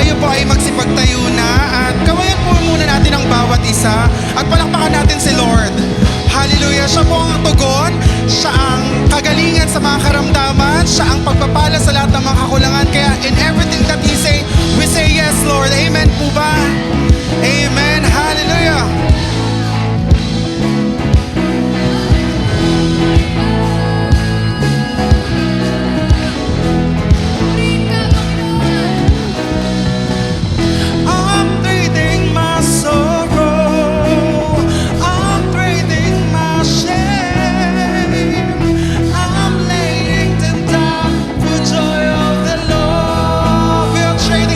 tayo po ay magsipagtayo na at kawayan po muna natin ang bawat isa at palakpakan natin si Lord. Hallelujah! Siya po ang tugon, siya ang kagalingan sa mga karamdaman, siya ang pagpapala sa lahat ng mga kakulangan. Kaya in everything that He say, we say yes, Lord. Amen po ba? Amen. Hallelujah! I'm trading my sorrow, I'm trading my shame, I'm laying them down for joy of the Lord. We'll trade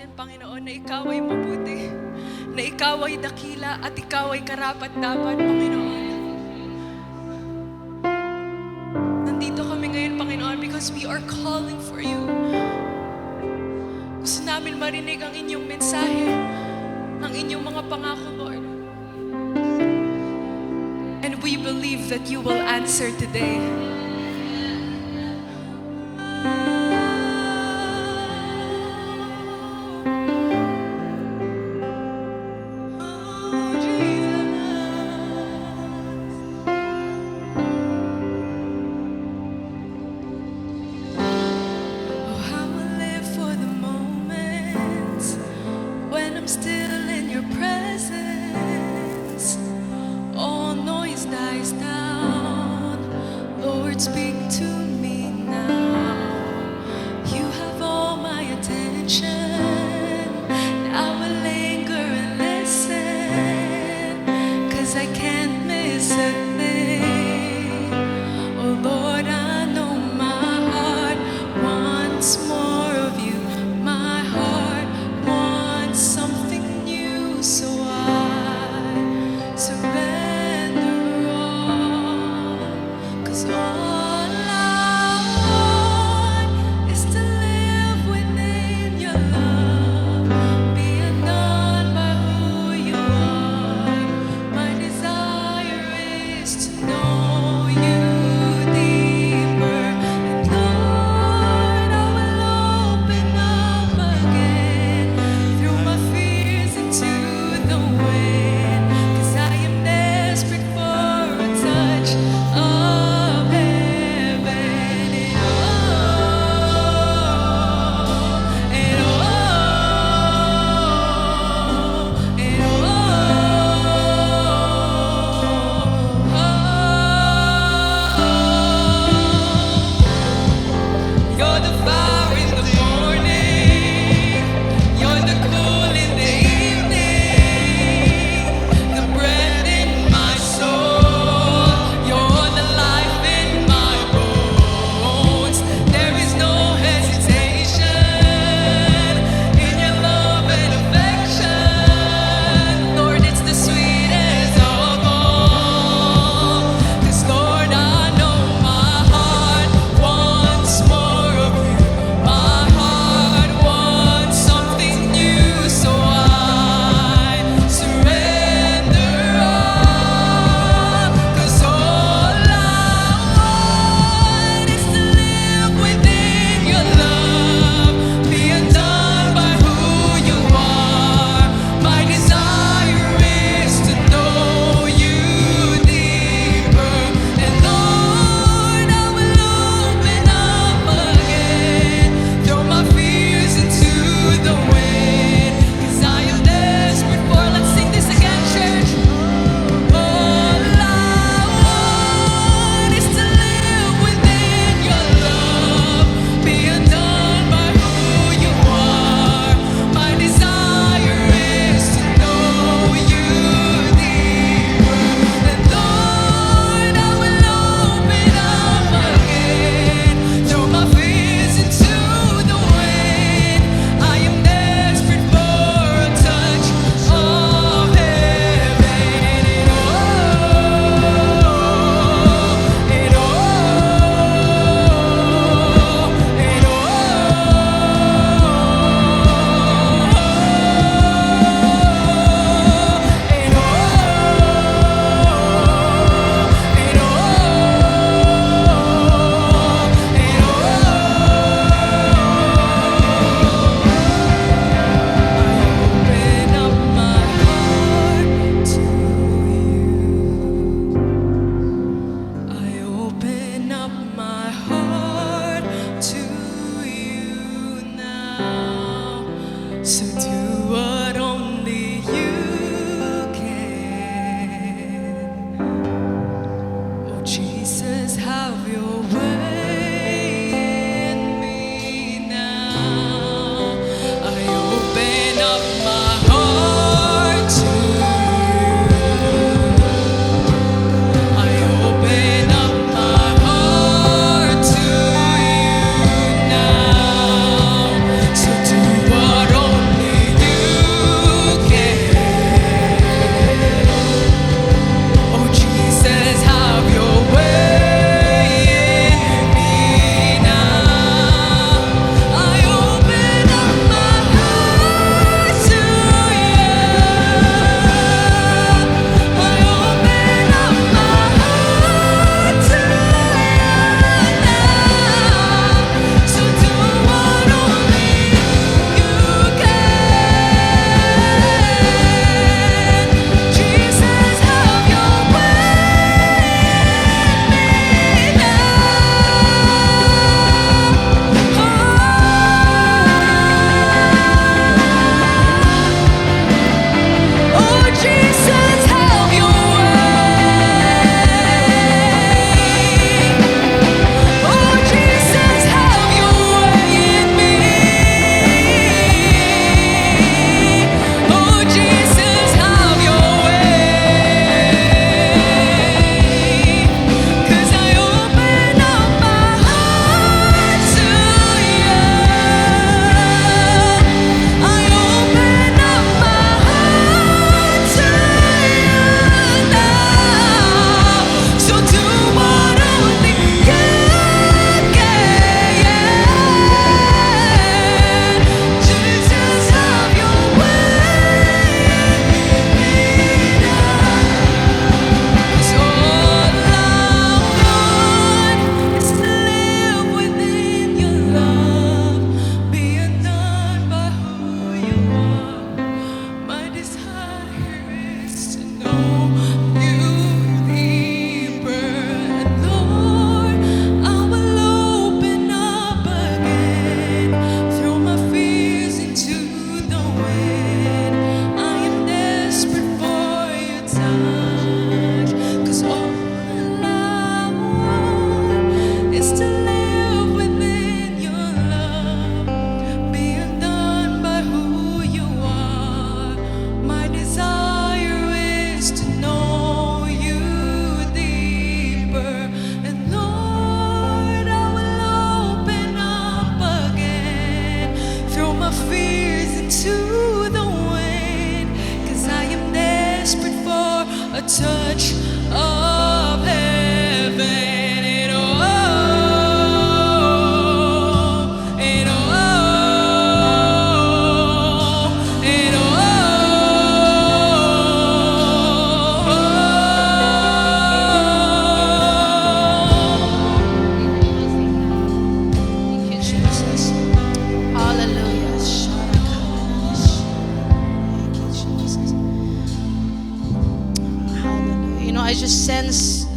natin, Panginoon, na Ikaw ay mabuti, na Ikaw ay dakila at Ikaw ay karapat-dapat, Panginoon. Nandito kami ngayon, Panginoon, because we are calling for You. Gusto namin marinig ang Inyong mensahe, ang Inyong mga pangako, Lord. And we believe that You will answer today. Still in Your presence, all noise dies down. Lord, speak to me now. You have all my attention. I will linger and listen, 'cause I can't miss a thing. Oh Lord, I know my heart wants more of You. My heart wants something new, so I surrender all. 'Cause all I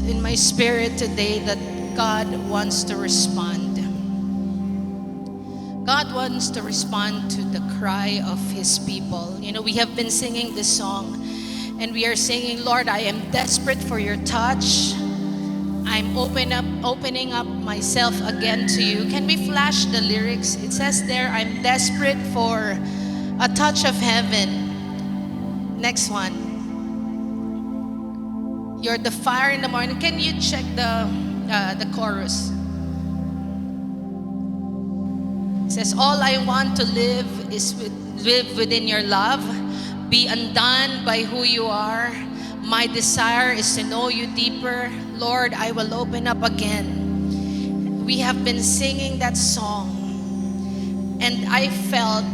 in my spirit today that God wants to respond. God wants to respond to the cry of His people. You know, we have been singing this song, and we are singing, Lord, I am desperate for your touch. I'm opening up myself again to you. Can we flash the lyrics? It says there, I'm desperate for a touch of heaven. Next one. You're the fire in the morning. Can you check the chorus? It says, all I want to live is live within your love, be undone by who you are. My desire is to know you deeper. Lord, I will open up again. We have been singing that song, and I felt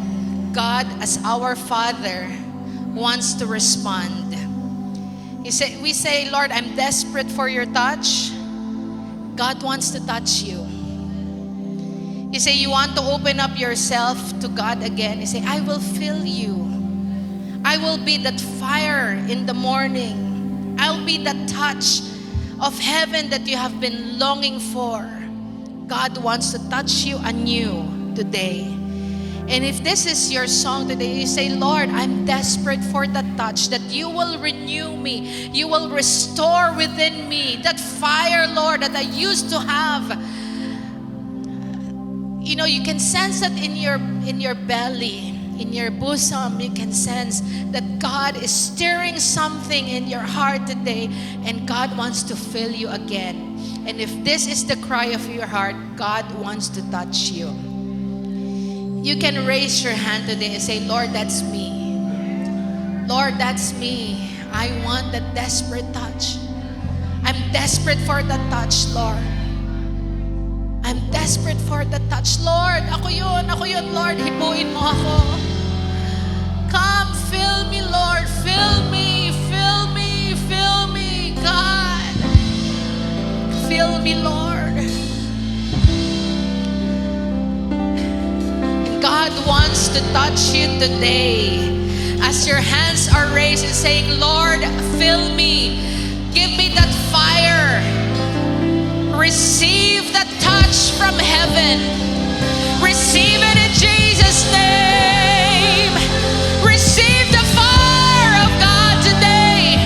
God as our Father wants to respond. We say, Lord, I'm desperate for your touch. God wants to touch you. You say you want to open up yourself to God again. You say, I will fill you. I will be that fire in the morning. I'll be that touch of heaven that you have been longing for. God wants to touch you anew today. And if this is your song today, you say, Lord, I'm desperate for that touch, that you will renew me. You will restore within me that fire, Lord, that I used to have. You know, you can sense that in your belly, in your bosom. You can sense that God is stirring something in your heart today, and God wants to fill you again. And if this is the cry of your heart, God wants to touch you. You can raise your hand today and say, Lord, that's me. Lord, that's me. I want that desperate touch. I'm desperate for that touch, Lord. I'm desperate for the touch. Lord, ako yun, Lord. Hipuin mo ako. Come, fill me, Lord. Fill me, fill me, fill me, God. Fill me, Lord. God wants to touch you today. As your hands are raised and saying, Lord, fill me. Give me that fire. Receive that touch from heaven. Receive it in Jesus' name. Receive the fire of God today,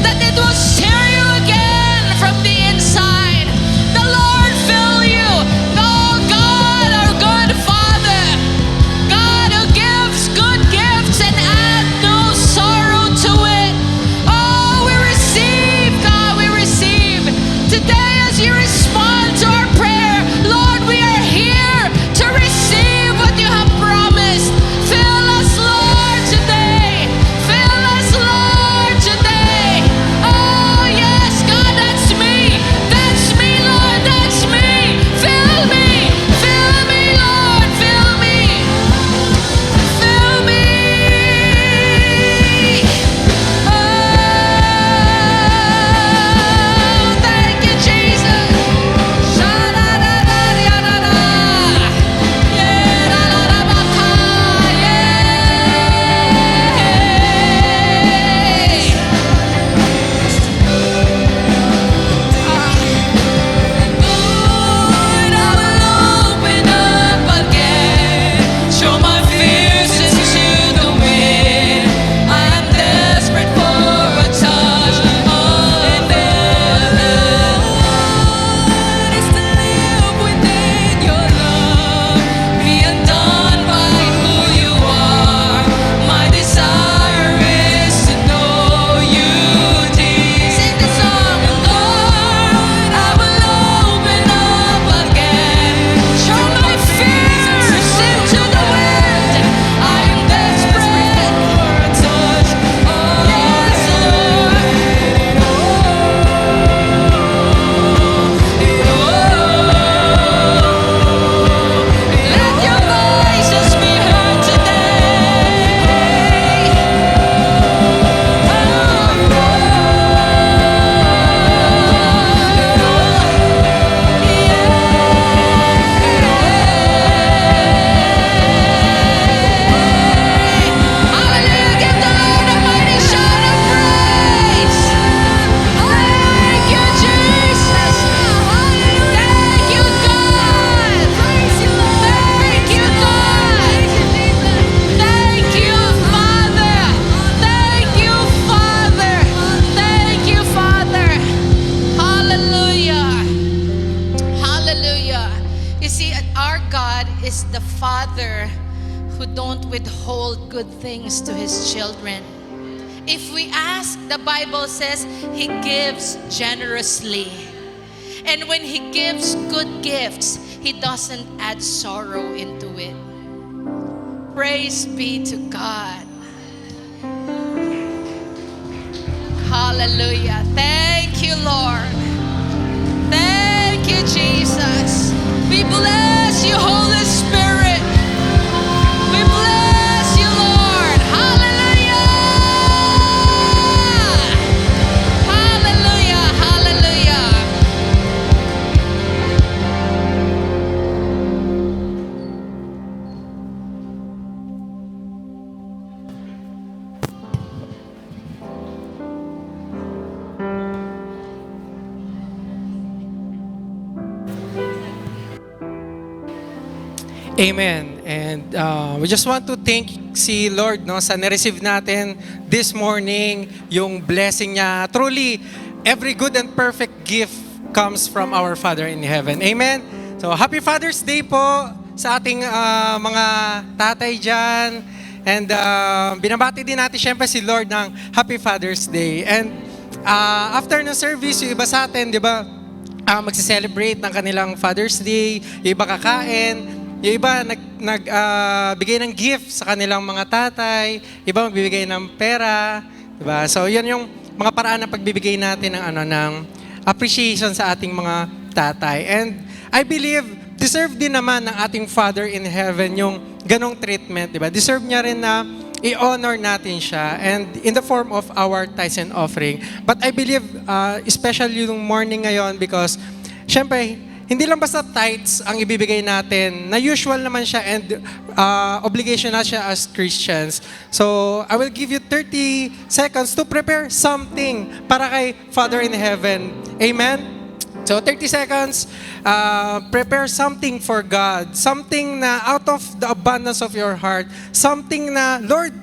that it will stir you again from the inside. The Lord fill you. Oh God, our good Father, God who gives good gifts and add no sorrow to it. Oh, we receive, God, we receive today as you respond to our prayer. Lord, we are here is the Father who don't withhold good things to His children. If we ask, the Bible says He gives generously. And when He gives good gifts, He doesn't add sorrow into it. Praise be to God. Hallelujah. Thank you, Lord. Thank you, Jesus. We bless you, Holy Spirit. We bless you, Lord. Hallelujah. Hallelujah. Hallelujah. Amen. And we just want to thank si Lord no sa na-receive natin this morning, yung blessing niya. Truly, every good and perfect gift comes from our Father in heaven. Amen. So, happy Father's Day po sa ating mga tatay dyan. And binabati din natin syempre si Lord ng Happy Father's Day. And after ng service, yung iba sa atin, di ba, magse-celebrate ng kanilang Father's Day, yung iba kakain, yung iba bigay ng gift sa kanilang mga tatay, iba magbibigay ng pera, diba? So yan yung mga paraan ng pagbibigay natin ng appreciation sa ating mga tatay. And I believe deserve din naman ng ating Father in heaven yung ganong treatment, diba? Deserve niya rin na i-honor natin siya and in the form of our tithes and offering. But I believe especially yung morning ngayon because syempre hindi lang basta tithes ang ibibigay natin, na usual naman siya and obligation na siya as Christians. So, I will give you 30 seconds to prepare something para kay Father in Heaven. Amen? So, 30 seconds, prepare something for God. Something na out of the abundance of your heart. Something na, Lord,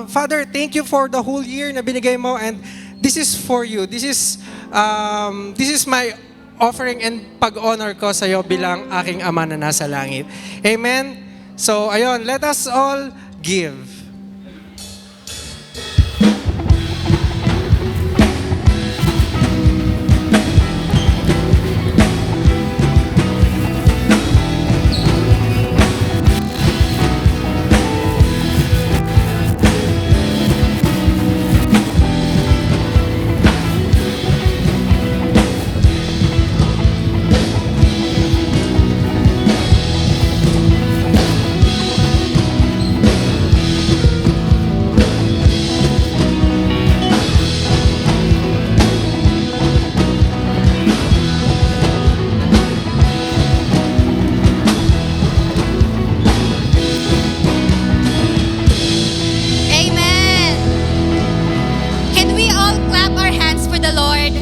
Father, thank you for the whole year na binigay mo and this is for you. This is my offering and pag-honor ko sa iyo bilang aking Ama na nasa langit. Amen? So, ayun, let us all give. Amen. Can we all clap our hands for the Lord?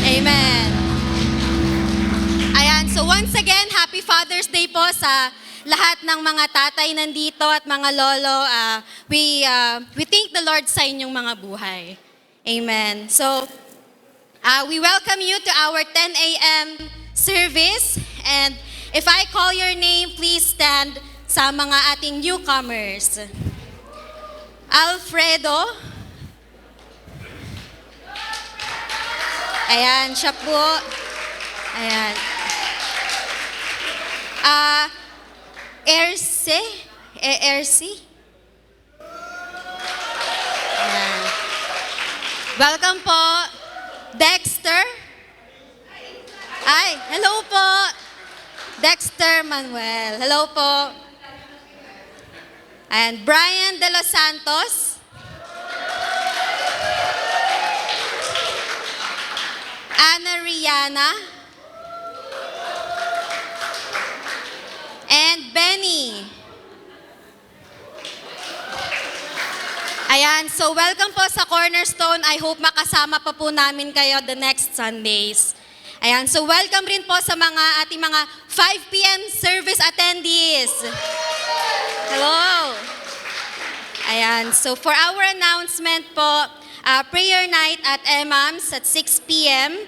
Amen. Ayan, so once again, Happy Father's Day po sa lahat ng mga tatay nandito at mga lolo. We thank the Lord sa inyong mga buhay. Amen. So, we welcome you to our 10 a.m. service. And if I call your name, please stand sa mga ating newcomers. Alfredo. Ayan, siya po. Ayan. Erce. Erce. Ayan. Welcome po. Dexter. Ay, hello po. Dexter Manuel. Hello po. And Brian De Los Santos. Ana Rihanna. And Benny. Ayan, so welcome po sa Cornerstone. I hope makasama pa po namin kayo the next Sundays. Ayan, so welcome rin po sa ating mga 5 p.m. service attendees. Hello. Ayan, so for our announcement po, prayer night at EMAMS at 6 p.m.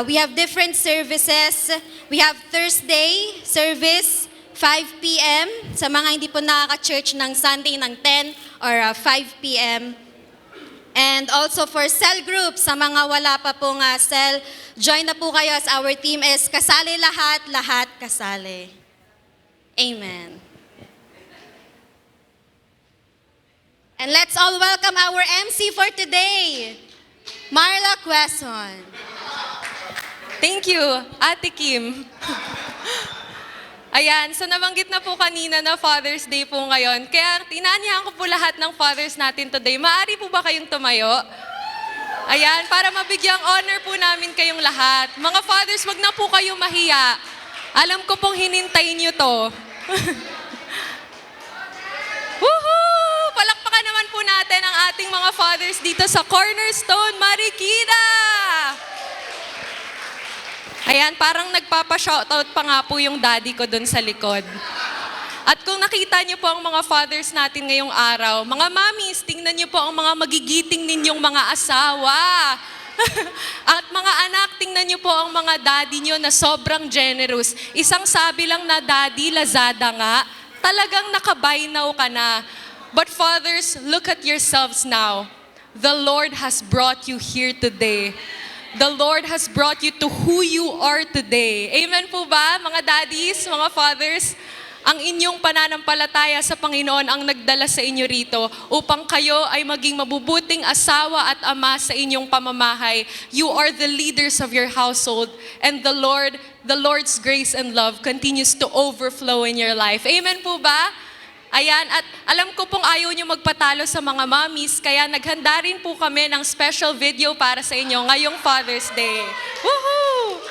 We have different services. We have Thursday service 5 p.m. Sa mga hindi po nakaka-church ng Sunday ng 10 or 5 p.m. And also for cell group, sa mga wala pa pong cell, join na po kayo as our team is kasali lahat, lahat kasali. Amen. And let's all welcome our MC for today, Marla Quezon. Thank you, Ate Kim. Ayan, so nabanggit na po kanina na Father's Day po ngayon. Kaya tinanyahan ko po lahat ng fathers natin today. Maaari po ba kayong tumayo? Ayan, para mabigyang honor po namin kayong lahat. Mga fathers, wag na po kayo mahiya. Alam ko pong hinintay niyo to. Woohoo! Palakpakan naman po natin ang ating mga fathers dito sa Cornerstone, Marikina! Ayan, parang nagpapa-shoutout pa nga po yung daddy ko dun sa likod. At kung nakita niyo po ang mga fathers natin ngayong araw, mga mommies, tingnan niyo po ang mga magigiting ninyong mga asawa. At mga anak, tingnan niyo po ang mga daddy niyo na sobrang generous. Isang sabi lang na daddy, Lazada nga, talagang nakabuy now ka na. But fathers, look at yourselves now. The Lord has brought you here today. The Lord has brought you to who you are today. Amen po ba, mga daddies, mga fathers? Ang inyong pananampalataya sa Panginoon ang nagdala sa inyo rito upang kayo ay maging mabubuting asawa at ama sa inyong pamamahay. You are the leaders of your household, and the Lord's grace and love continues to overflow in your life. Amen po ba? Ayan, at alam ko pong ayaw nyo magpatalo sa mga mommies, kaya naghanda rin po kami ng special video para sa inyo ngayong Father's Day. Woohoo!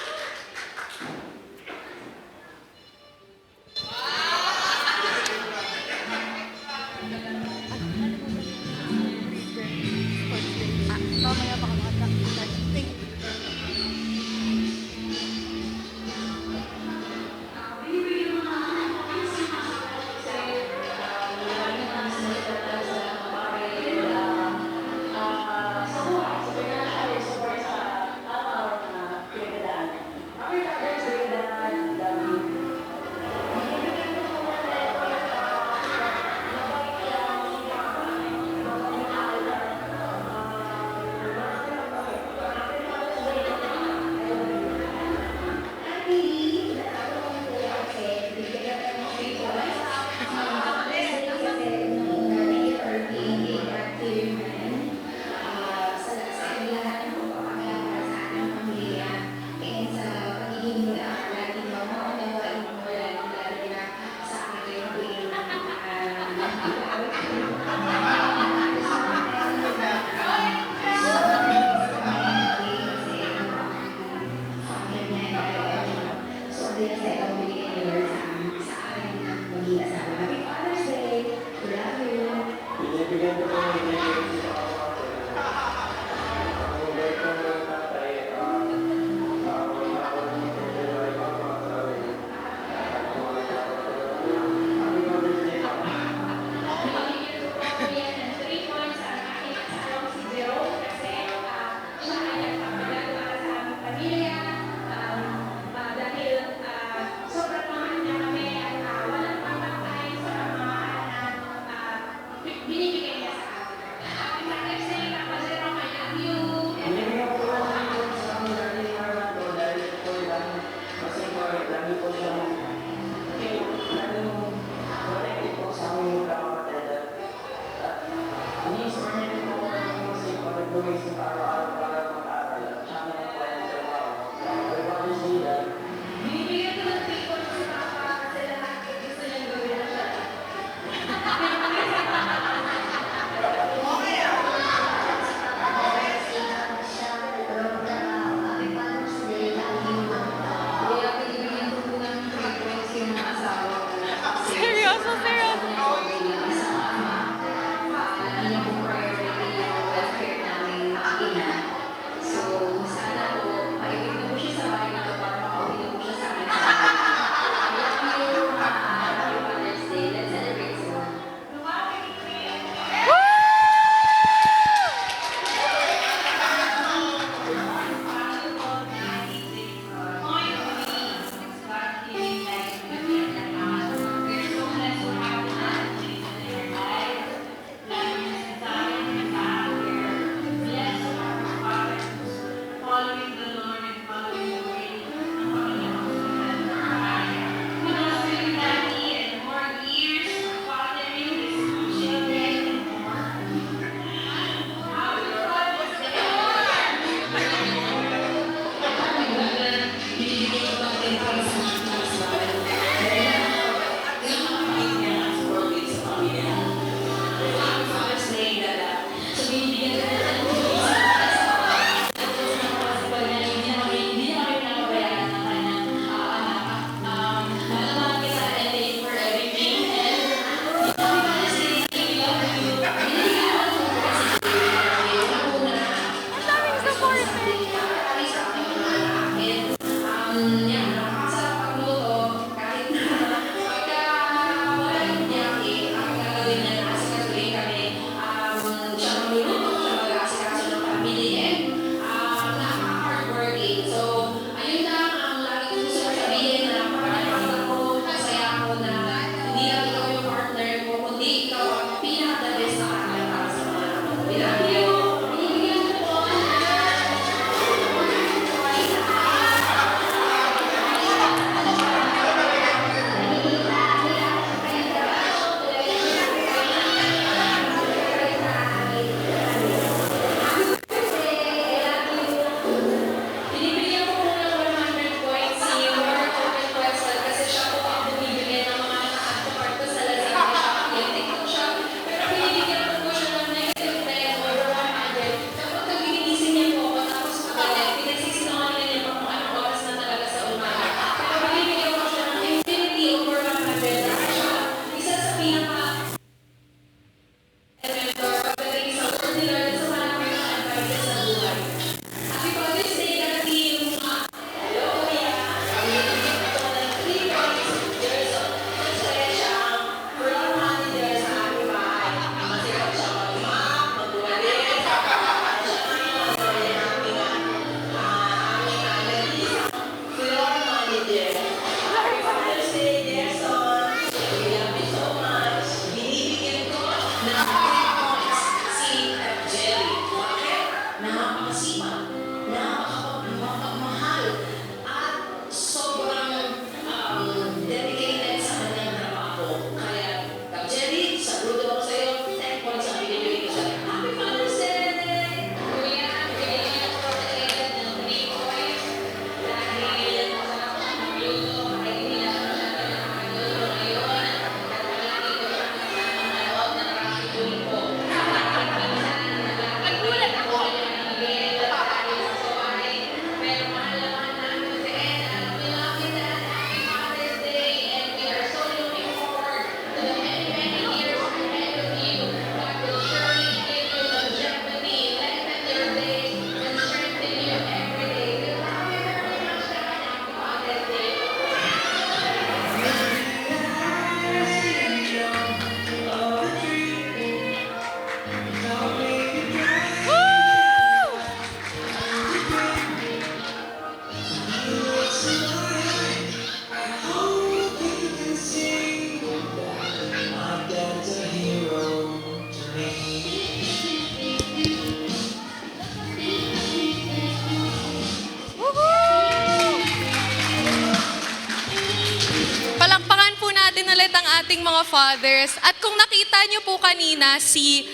mga fathers. At kung nakita niyo po kanina si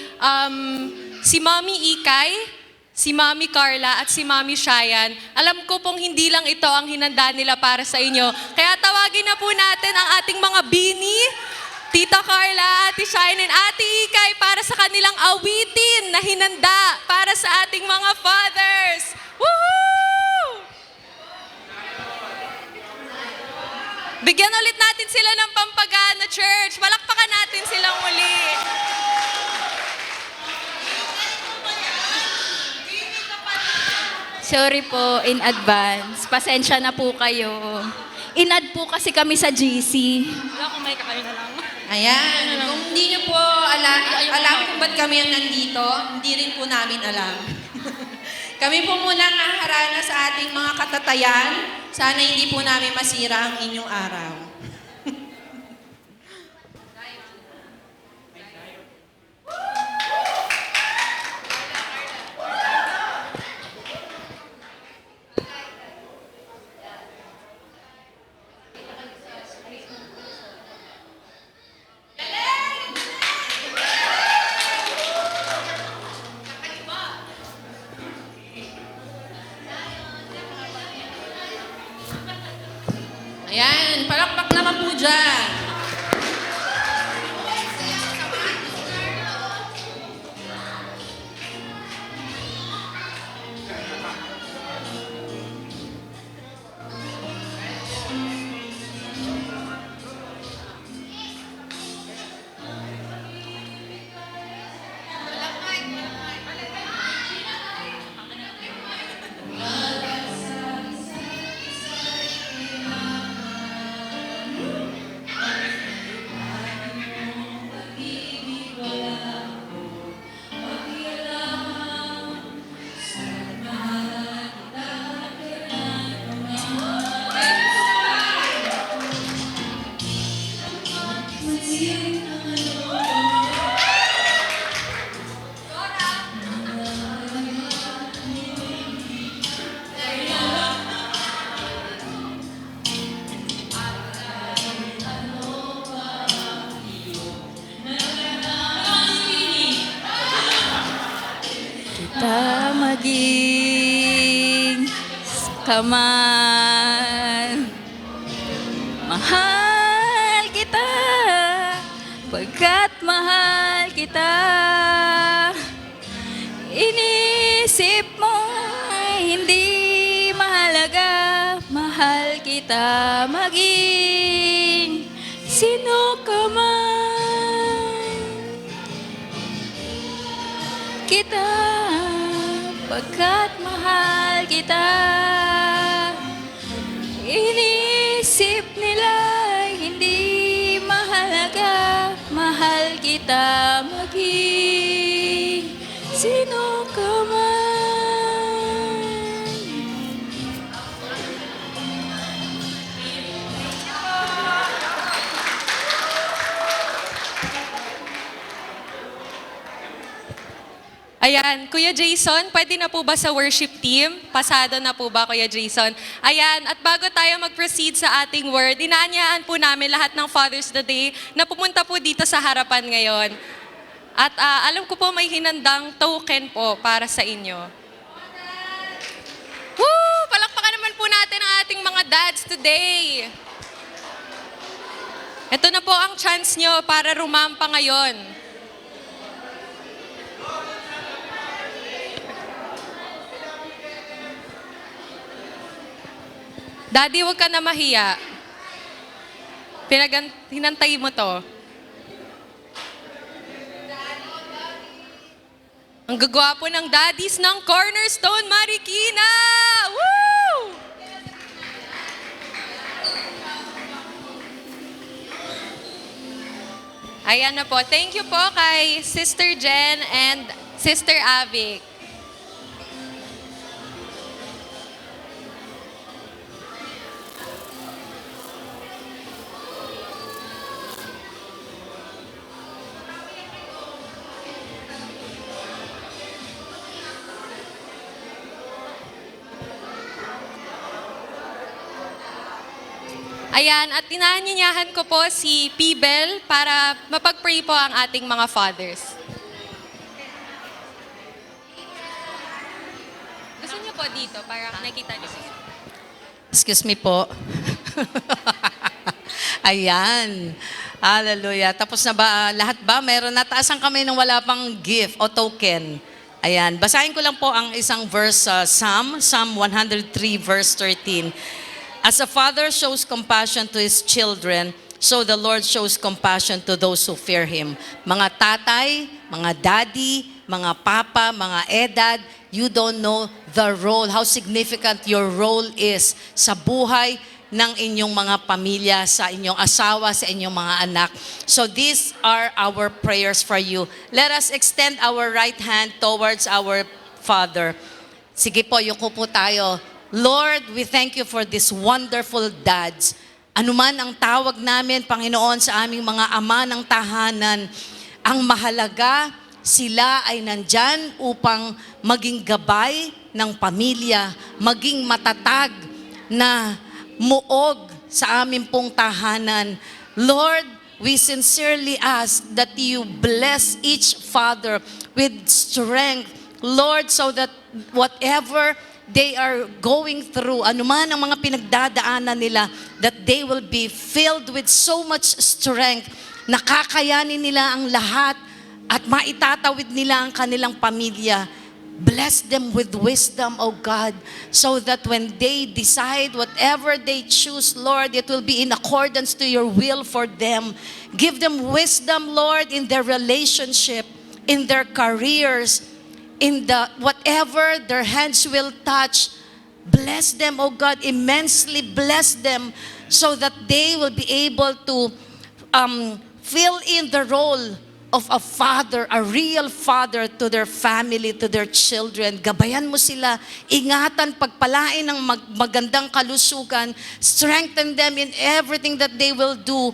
Mami Ikay, si Mami Carla, at si Mami Shayan, alam ko pong hindi lang ito ang hinanda nila para sa inyo. Kaya tawagin na po natin ang ating mga bini, Tita Carla, Ate Shayan, and Ate Ikay para sa kanilang awitin na hinanda para sa ating mga fathers. Woohoo! Bigyan ulit natin sila ng pampagana, church. Palakpakan natin silang muli. Sorry po in advance. Pasensya na po kayo. Inad po kasi kami sa GC. Wala akong may kakayo na lang. Ayan, kung hindi niyo po alam kung ba't kami ang nandito, hindi rin po namin alam. Kami po muna ang haharana sa ating mga katatayan. Sana hindi po namin masira ang inyong araw. Ayan, palakpak naman po dyan. Kita maging kaman. Mahal kita, pagkat mahal kita. Inisip mo ay hindi mahalaga. Mahal kita maging sino ka man. Kita, pagkat mahal kita. Inisip nila hindi mahalaga. Mahal kita maging sino ka man. Ayan, Kuya Jason, pwede na po ba sa worship team? Pasado na po ba, Kuya Jason? Ayan, at bago tayo mag-proceed sa ating word, inaanyaan po namin lahat ng Father's Day na pumunta po dito sa harapan ngayon. At alam ko po may hinandang token po para sa inyo. Woo! Palakpakan naman po natin ang ating mga dads today. Ito na po ang chance nyo para rumampa ngayon. Daddy, huwag ka na mahiya. Hinantay mo to. Ang gagwapo ng daddies ng Cornerstone Marikina! Woo! Ayan na po. Thank you po kay Sister Jen and Sister Avic. Ayan, at tinanyanyahan ko po si Pibel para mapag-pray po ang ating mga fathers. Gusto niyo po dito para nakita niyo po. Excuse me po. Ayan. Hallelujah. Tapos na ba, lahat ba? Meron na taas ang kamay nang wala pang gift o token. Ayan. Basahin ko lang po ang isang verse sa Psalm 103 verse 13. As a father shows compassion to his children, so the Lord shows compassion to those who fear Him. Mga tatay, mga daddy, mga papa, mga edad, you don't know the role, how significant your role is sa buhay ng inyong mga pamilya, sa inyong asawa, sa inyong mga anak. So these are our prayers for you. Let us extend our right hand towards our Father. Sige po, yuko po tayo. Lord, we thank you for these wonderful dads. Ano man ang tawag namin, Panginoon, sa aming mga ama ng tahanan, ang mahalaga, sila ay nandyan upang maging gabay ng pamilya, maging matatag na muog sa aming pong tahanan. Lord, we sincerely ask that you bless each father with strength, Lord, so that whatever they are going through, anuman ang mga pinagdadaanan nila, that they will be filled with so much strength, nakakayanin nila ang lahat at maitatawid nila ang kanilang pamilya. Bless them with wisdom, O God, so that when they decide whatever they choose, Lord, it will be in accordance to your will for them. Give them wisdom, Lord, in their relationship, in their careers, in the whatever their hands will touch. Bless them, O God, immensely bless them so that they will be able to fill in the role of a father, a real father to their family, to their children. Gabayan mo sila, ingatan, pagpalain ng magandang kalusugan, strengthen them in everything that they will do.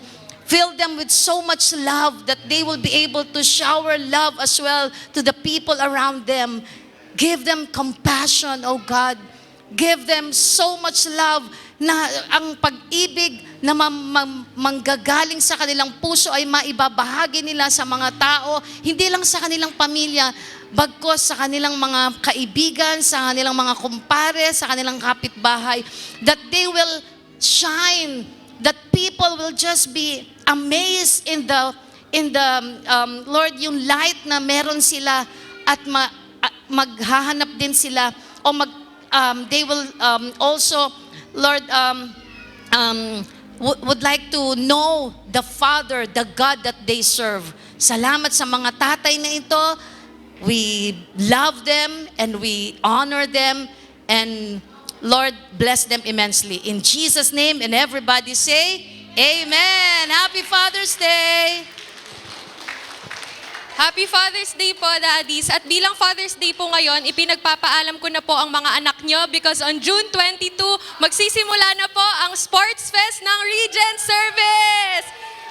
Fill them with so much love that they will be able to shower love as well to the people around them. Give them compassion, O God. Give them so much love na ang pag-ibig na manggagaling sa kanilang puso ay maibabahagi nila sa mga tao, hindi lang sa kanilang pamilya, bagkos sa kanilang mga kaibigan, sa kanilang mga kumpare, sa kanilang kapitbahay, that they will shine, that people will just be amazed in the Lord, yung light na meron sila at maghahanap din sila o they will also, Lord, would like to know the Father, the God that they serve. Salamat sa mga tatay na ito. We love them and we honor them, and Lord, bless them immensely. In Jesus' name, and everybody say, Amen. Happy Father's Day. Happy Father's Day po, Daddies. At bilang Father's Day po ngayon, ipinagpapaalam ko na po ang mga anak nyo because on June 22, magsisimula na po ang Sports Fest ng Regent Service.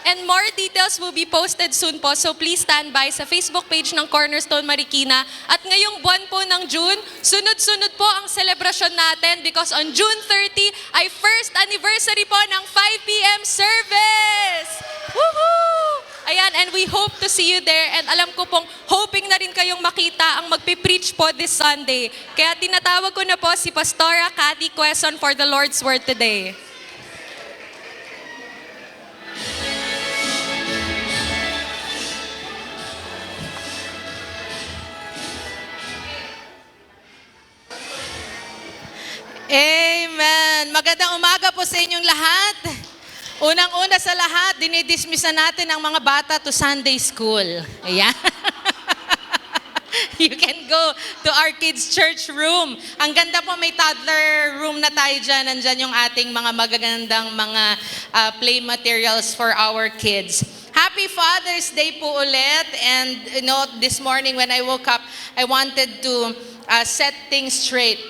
And more details will be posted soon po. So please stand by sa Facebook page ng Cornerstone Marikina. At ngayong buwan po ng June, sunod-sunod po ang selebrasyon natin because on June 30 ay first anniversary po ng 5 p.m. service. Woohoo! Ayan, and we hope to see you there. And alam ko pong hoping na rin kayong makita ang magpipreach po this Sunday. Kaya tinatawag ko na po si Pastora Cathy Quezon for the Lord's Word today. Amen. Magandang umaga po sa inyong lahat. Unang-una sa lahat, dinidismiss na natin ang mga bata to Sunday school. Ayan. You can go to our kids' church room. Ang ganda po, may toddler room na tayo dyan. Nandyan yung ating mga magagandang mga play materials for our kids. Happy Father's Day po ulit. And you know, this morning when I woke up, I wanted to set things straight.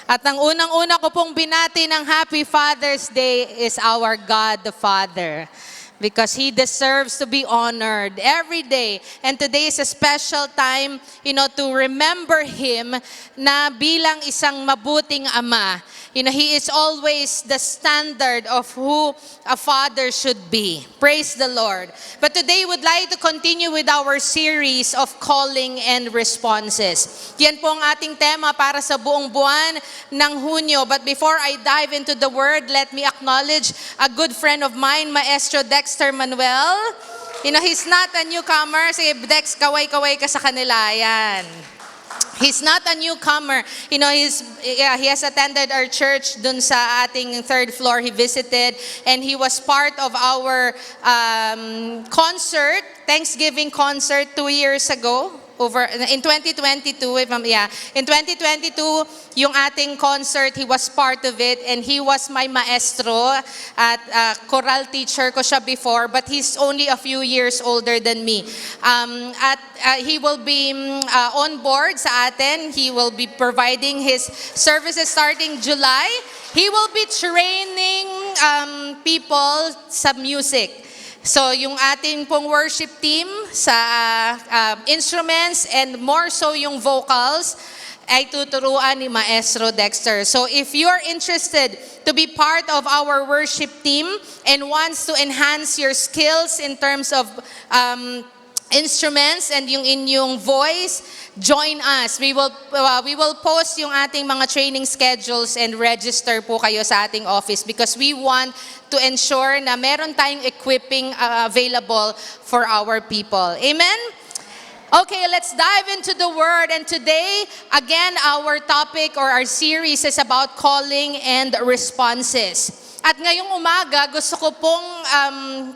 At ang unang-una ko pong binati ng Happy Father's Day is our God the Father. because He deserves to be honored every day. And today is a special time, to remember Him na bilang isang mabuting ama. He is always the standard of who a father should be. Praise the Lord. But today, would like to continue with our series of calling and responses. Yan po ang ating tema para sa buong buwan ng Hunyo. But before I dive into the word, let me acknowledge a good friend of mine, Maestro Dexter Manuel. He's not a newcomer. Sige, Dex, kaway-kaway ka sa kanila. Yan. He's not a newcomer. He has attended our church dun sa ating third floor. He visited and he was part of our concert, Thanksgiving concert 2 years ago. In 2022, in 2022, yung ating concert, he was part of it, and he was my maestro at choral teacher ko siya before, but he's only a few years older than me. He will be on board sa atin. He will be providing his services starting July. He will be training people sa music. So, yung ating pong worship team sa instruments and more so yung vocals ay tuturuan ni Maestro Dexter. So, if you're interested to be part of our worship team and wants to enhance your skills in terms of instruments and yung inyong voice, join us. We will post yung ating mga training schedules and register po kayo sa ating office because we want to ensure na meron tayong equipping available for our people. Amen? Okay, let's dive into the Word. And today, again, our topic or our series is about calling and responses. At ngayong umaga, gusto ko pong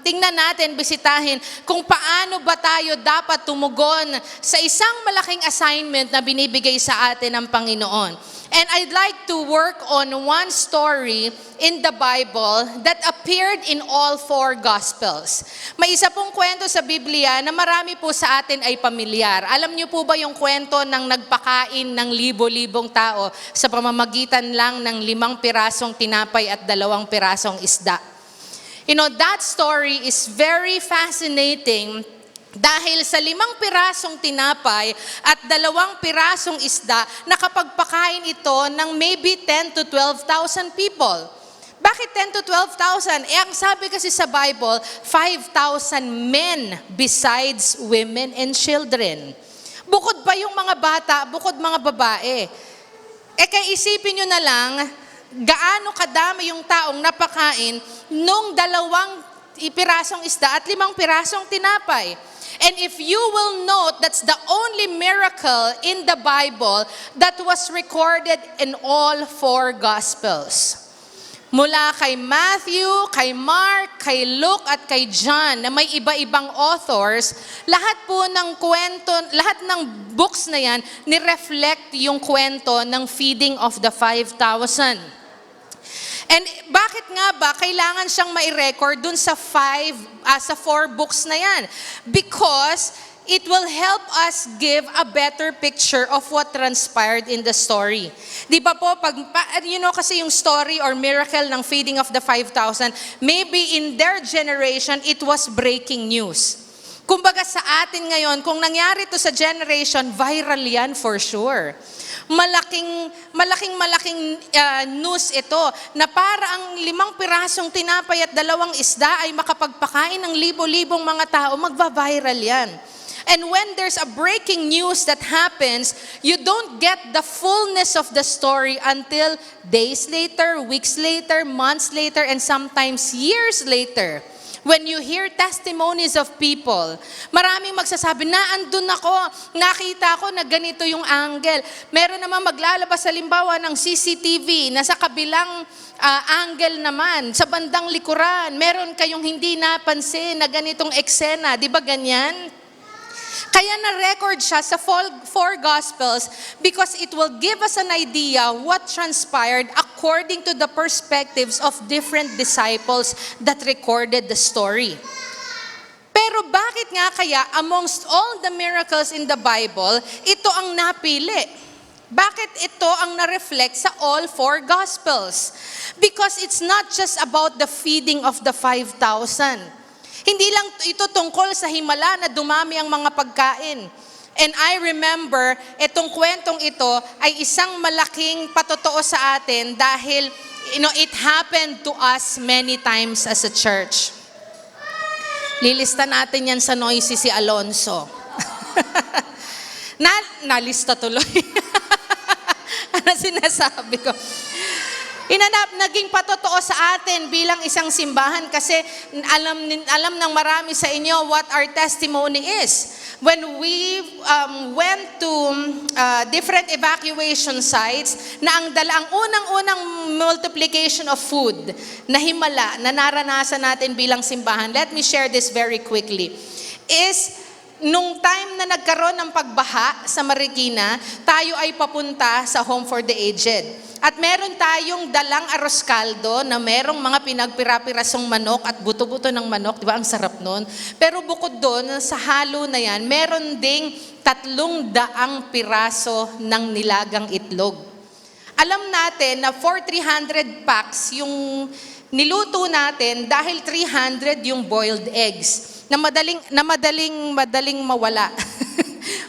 tingnan natin, bisitahin kung paano ba tayo dapat tumugon sa isang malaking assignment na binibigay sa atin ng Panginoon. And I'd like to work on one story in the Bible that appeared in all 4 Gospels. May isa pong kwento sa Biblia na marami po sa atin ay pamilyar. Alam niyo po ba yung kwento ng nagpakain ng libo-libong tao sa pamamagitan lang ng 5 pirasong tinapay at 2 pirasong isda? That story is very fascinating. Dahil sa 5 pirasong tinapay at 2 pirasong isda, nakapagpakain ito ng maybe 10 to 12,000 people. Bakit 10 to 12,000? Ang sabi kasi sa Bible, 5,000 men besides women and children. Bukod pa yung mga bata, bukod mga babae. Kaya isipin nyo na lang, gaano kadami yung taong napakain nung 2 pirasong isda at 5 pirasong tinapay. And if you will note, that's the only miracle in the Bible that was recorded in all 4 Gospels. Mula kay Matthew, kay Mark, kay Luke, at kay John, na may iba-ibang authors, lahat po ng kwento, lahat ng books na yan, nireflect yung kwento ng feeding of the 5,000. And bakit nga ba kailangan siyang mai-record dun sa 4 books na yan? Because it will help us give a better picture of what transpired in the story. Di ba po, kasi yung story or miracle ng feeding of the 5,000, maybe in their generation, it was breaking news. Kumbaga sa atin ngayon, kung nangyari to sa generation, viral yan for sure. Malaking news ito na para ang 5 pirasong tinapay at 2 isda ay makapagpakain ng libo-libong mga tao, magva-viral yan. And when there's a breaking news that happens, you don't get the fullness of the story until days later, weeks later, months later, and sometimes years later. When you hear testimonies of people, maraming magsasabi, andun ako, nakita ko na ganito yung angle. Meron naman maglalabas halimbawa ng CCTV na sa kabilang angle naman, sa bandang likuran, meron kayong hindi napansin na ganitong eksena. Di ba ganyan? Kaya na-record siya sa 4 Gospels because it will give us an idea what transpired according to the perspectives of different disciples that recorded the story. Pero bakit nga kaya amongst all the miracles in the Bible, ito ang napili? Bakit ito ang na-reflect sa all 4 Gospels? Because it's not just about the feeding of the 5,000. Hindi lang ito tungkol sa himala na dumami ang mga pagkain. And I remember, itong kwentong ito ay isang malaking patotoo sa atin dahil it happened to us many times as a church. Lilista natin yan sa noisy si Alonso. Nalista tuloy. Ano sinasabi ko? Naging patotoo sa atin bilang isang simbahan kasi alam ng marami sa inyo what our testimony is. When we went to different evacuation sites na ang unang-unang multiplication of food na himala na naranasan natin bilang simbahan, let me share this very quickly, is nung time na nagkaroon ng pagbaha sa Marikina, tayo ay papunta sa Home for the Aged. At meron tayong dalang arroz caldo na merong mga pinagpira-pirasong manok at buto-buto ng manok. Di ba? Ang sarap nun. Pero bukod doon, sa halo na yan, meron ding 300 piraso ng nilagang itlog. Alam natin na for 300 packs, yung niluto natin dahil 300 yung boiled eggs na madaling mawala.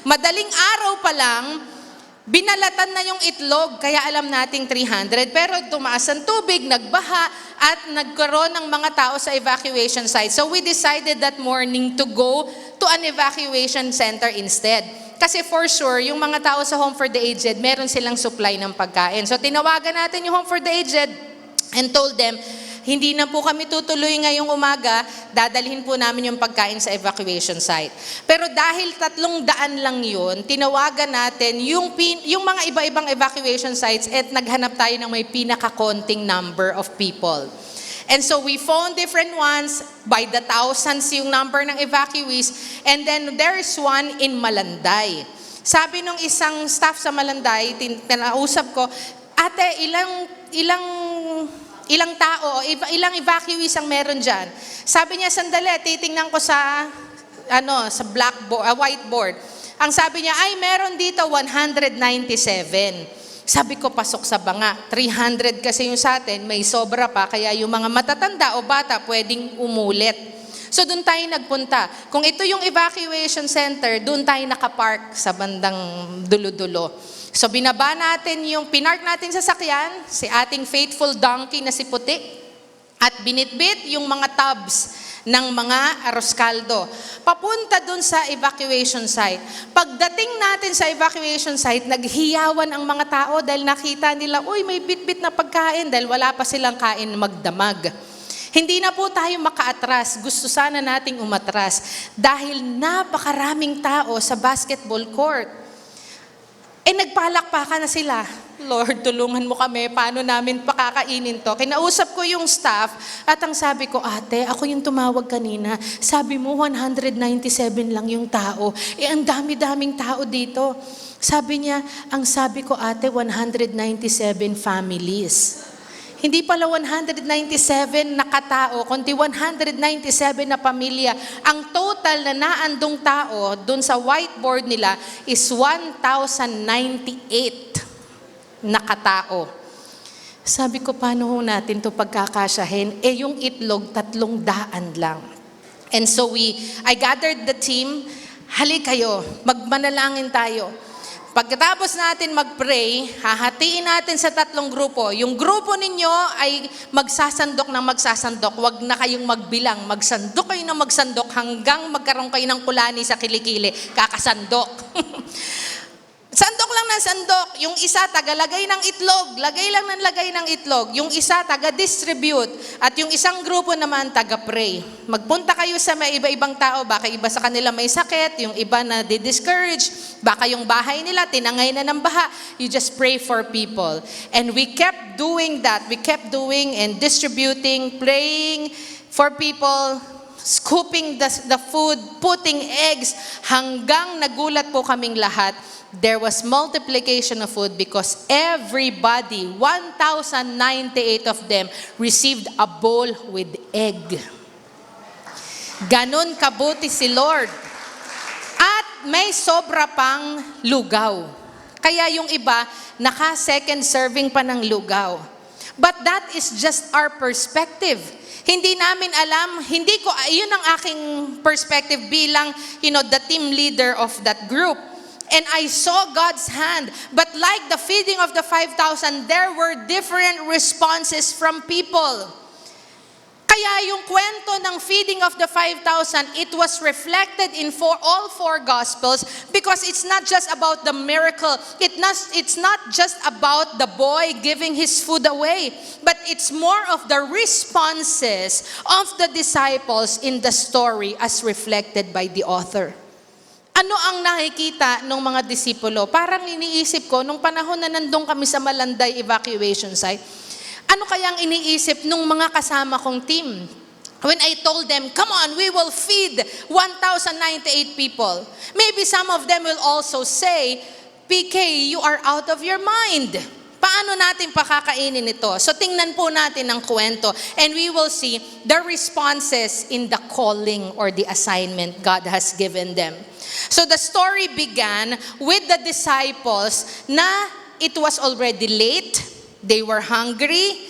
Madaling araw pa lang, binalatan na yung itlog, kaya alam nating 300. Pero tumaas ang tubig, nagbaha, at nagkaroon ng mga tao sa evacuation site. So we decided that morning to go to an evacuation center instead. Kasi for sure, yung mga tao sa Home for the Aged, meron silang supply ng pagkain. So tinawagan natin yung Home for the Aged and told them, hindi na po kami tutuloy ngayong umaga, dadalhin po namin yung pagkain sa evacuation site. Pero dahil 300 lang yun, tinawagan natin yung mga iba-ibang evacuation sites at naghanap tayo ng may pinaka-konting number of people. And so we phoned different ones, by the thousands yung number ng evacuees, and then there's one in Malanday. Sabi nung isang staff sa Malanday, tinausap ko, ate, ilang tao, ilang evacuees ang meron dyan? Sabi niya, sandali, titingnan ko sa whiteboard. Ang sabi niya, ay meron dito 197. Sabi ko, pasok sa banga. 300 kasi yung sa atin, may sobra pa, kaya yung mga matatanda o bata pwedeng umulit. So doon tayo nagpunta. Kung ito yung evacuation center, doon tayo nakapark sa bandang dulo-dulo. So binaba natin pinark natin sa sakyan, si ating faithful donkey na si Puti, at binitbit yung mga tubs ng mga arroz caldo. Papunta dun sa evacuation site. Pagdating natin sa evacuation site, naghiyawan ang mga tao dahil nakita nila, uy, may bitbit na pagkain dahil wala pa silang kain magdamag. Hindi na po tayo makaatras. Gusto sana nating umatras dahil napakaraming tao sa basketball court. Nagpalakpakan na sila. Lord, tulungan mo kami. Paano namin pakakainin to? Kinausap ko yung staff at ang sabi ko, ate, ako yung tumawag kanina. Sabi mo, 197 lang yung tao. Ang dami-daming tao dito. Sabi niya, ang sabi ko, ate, 197 families. Hindi pala 197 na katao, kundi 197 na pamilya. Ang total na naandong tao dun sa whiteboard nila is 1,098 na katao. Sabi ko, paano natin ito pagkakasyahin? Yung itlog, 300 lang. And so I gathered the team, halik kayo, magmanalangin tayo. Pagkatapos natin mag-pray, hahatiin natin sa 3 grupo. Yung grupo ninyo ay magsasandok ng magsasandok. Huwag na kayong magbilang. Magsandok kayo ng magsandok hanggang magkaroon kayo ng kulani sa kilikili. Kakasandok. Sandok lang ng sandok. Yung isa, tagalagay ng itlog. Lagay lang ng lagay ng itlog. Yung isa, taga-distribute. At yung isang grupo naman, taga-pray. Magpunta kayo sa may iba-ibang tao. Baka iba sa kanila may sakit. Yung iba na di-discourage. Baka yung bahay nila, tinangay na ng baha. You just pray for people. And we kept doing that. We kept doing and distributing, praying for people, scooping the food, putting eggs, hanggang nagulat po kaming lahat. There was multiplication of food because everybody, 1,098 of them, received a bowl with egg. Ganon kabuti si Lord. At may sobra pang lugaw. Kaya yung iba, naka-second serving pa ng lugaw. But that is just our perspective. Hindi namin alam, yun ang aking perspective bilang, the team leader of that group. And I saw God's hand. But like the feeding of the 5,000, there were different responses from people. Kaya yung kwento ng feeding of the 5,000, it was reflected in all four Gospels because it's not just about the miracle. It's not just about the boy giving his food away, but it's more of the responses of the disciples in the story as reflected by the author. Ano ang nakikita ng mga disipulo? Parang iniisip ko, nung panahon na nandun kami sa Malanday evacuation site, ano kayang iniisip nung mga kasama kong team? When I told them, come on, we will feed 1,098 people. Maybe some of them will also say, PK, you are out of your mind. Paano natin pakakainin ito? So tingnan po natin ang kwento and we will see the responses in the calling or the assignment God has given them. So the story began with the disciples na it was already late, they were hungry,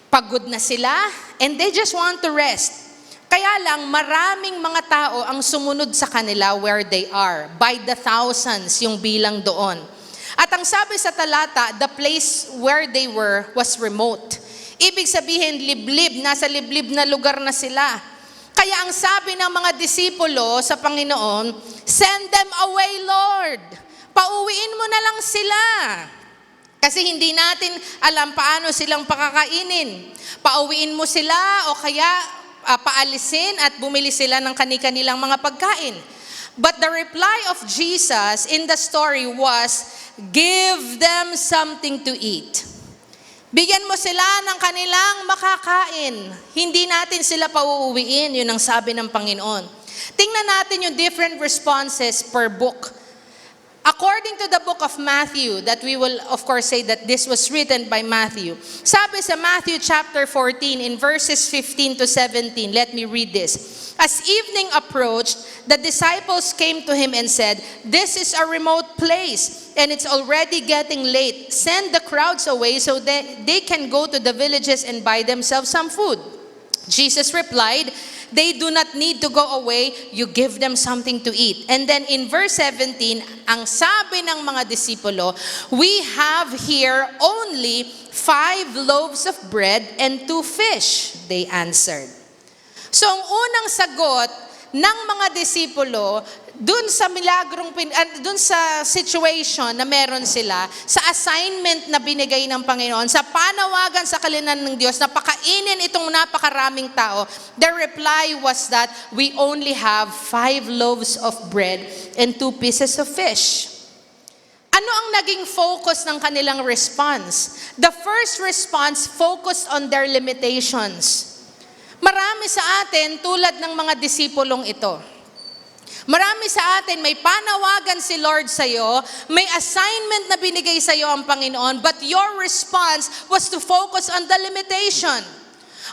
pagod na sila, and they just want to rest. Kaya lang maraming mga tao ang sumunod sa kanila where they are. By the thousands yung bilang doon. At ang sabi sa talata, the place where they were was remote. Ibig sabihin, liblib, nasa liblib na lugar na sila. Kaya ang sabi ng mga disipulo sa Panginoon, send them away, Lord. Pauwiin mo na lang sila. Kasi hindi natin alam paano silang pakakainin. Pauwiin mo sila o kaya paalisin at bumili sila ng kani-kanilang mga pagkain. But the reply of Jesus in the story was, give them something to eat. Bigyan mo sila ng kanilang makakain. Hindi natin sila pauuwiin. Yun ang sabi ng Panginoon. Tingnan natin yung different responses per book. According to the book of Matthew, that we will of course say that this was written by Matthew. Sabi sa Matthew chapter 14 in verses 15 to 17, let me read this. As evening approached, the disciples came to him and said, this is a remote place and it's already getting late. Send the crowds away so that they can go to the villages and buy themselves some food. Jesus replied, they do not need to go away, you give them something to eat. And then in verse 17, ang sabi ng mga disipulo, we have here only 5 loaves of bread and 2 fish, they answered. So ang unang sagot ng mga disipulo, dun sa dun sa situation na meron sila, sa assignment na binigay ng Panginoon, sa panawagan sa kalinan ng Diyos na pakainin itong napakaraming tao, their reply was that we only have 5 loaves of bread and 2 pieces of fish. Ano ang naging focus ng kanilang response? The first response focused on their limitations. Marami sa atin tulad ng mga disipulong ito. Marami sa atin, may panawagan si Lord sa'yo, may assignment na binigay sa'yo ang Panginoon, but your response was to focus on the limitation.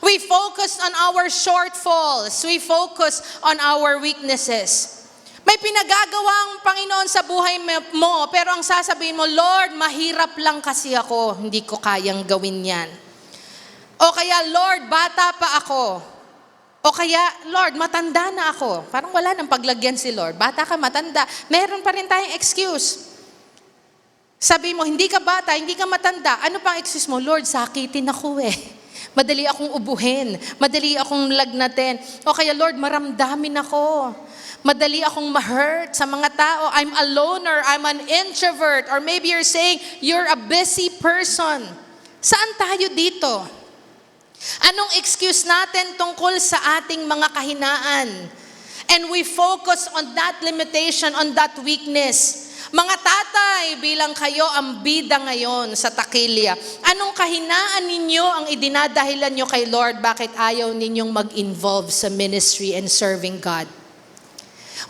We focused on our shortfalls. We focused on our weaknesses. May pinagagawa ang Panginoon sa buhay mo, pero ang sasabihin mo, Lord, mahirap lang kasi ako, hindi ko kayang gawin yan. O kaya, Lord, bata pa ako. O kaya, Lord, matanda na ako. Parang wala nang paglagyan si Lord. Bata ka, matanda. Meron pa rin tayong excuse. Sabi mo, hindi ka bata, hindi ka matanda. Ano pang excuse mo? Lord, sakitin ako eh. Madali akong ubuhin. Madali akong lagnatin. O kaya, Lord, maramdamin ako. Madali akong ma-hurt sa mga tao. I'm a loner. I'm an introvert. Or maybe you're saying, you're a busy person. Saan tayo dito? Anong excuse natin tungkol sa ating mga kahinaan? And we focus on that limitation, on that weakness. Mga tatay, bilang kayo ang bida ngayon sa Takilya, anong kahinaan ninyo ang idinadahilan nyo kay Lord? Bakit ayaw ninyong mag-involve sa ministry and serving God?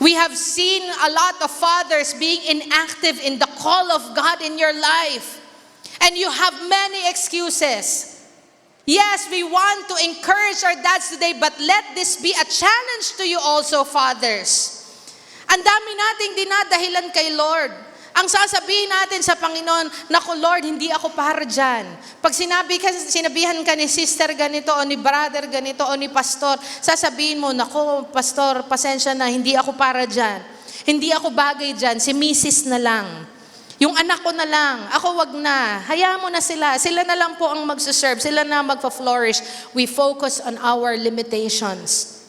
We have seen a lot of fathers being inactive in the call of God in your life. And you have many excuses. Yes, we want to encourage our dads today, but let this be a challenge to you also, fathers. Ang dami nating dinadahilan kay Lord. Ang sasabihin natin sa Panginoon, naku Lord, hindi ako para dyan. Pag sinabihan ka ni sister ganito, o ni brother ganito, o ni pastor, sasabihin mo, naku pastor, pasensya na, hindi ako para dyan. Hindi ako bagay dyan, si misis na lang. Yung anak ko na lang, ako wag na. Hayaan mo na sila. Sila na lang po ang magsuserve, sila na magpa-flourish. We focus on our limitations.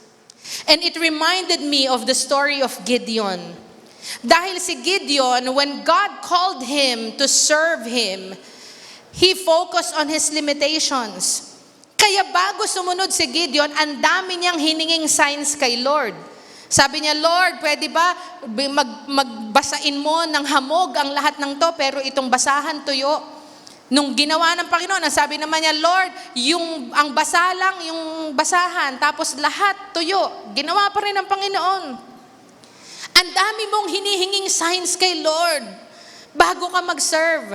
And it reminded me of the story of Gideon. Dahil si Gideon, when God called him to serve him, he focused on his limitations. Kaya bago sumunod si Gideon, ang dami niyang hininging signs kay Lord. Sabi niya, Lord, pwede ba magbasain mo ng hamog ang lahat ng to, pero itong basahan tuyo? Nung ginawa ng Panginoon, ang sabi naman niya, Lord, ang basa lang, yung basahan, tapos lahat tuyo. Ginawa pa rin ng Panginoon. Ang dami mong hinihinging signs kay Lord bago ka mag-serve.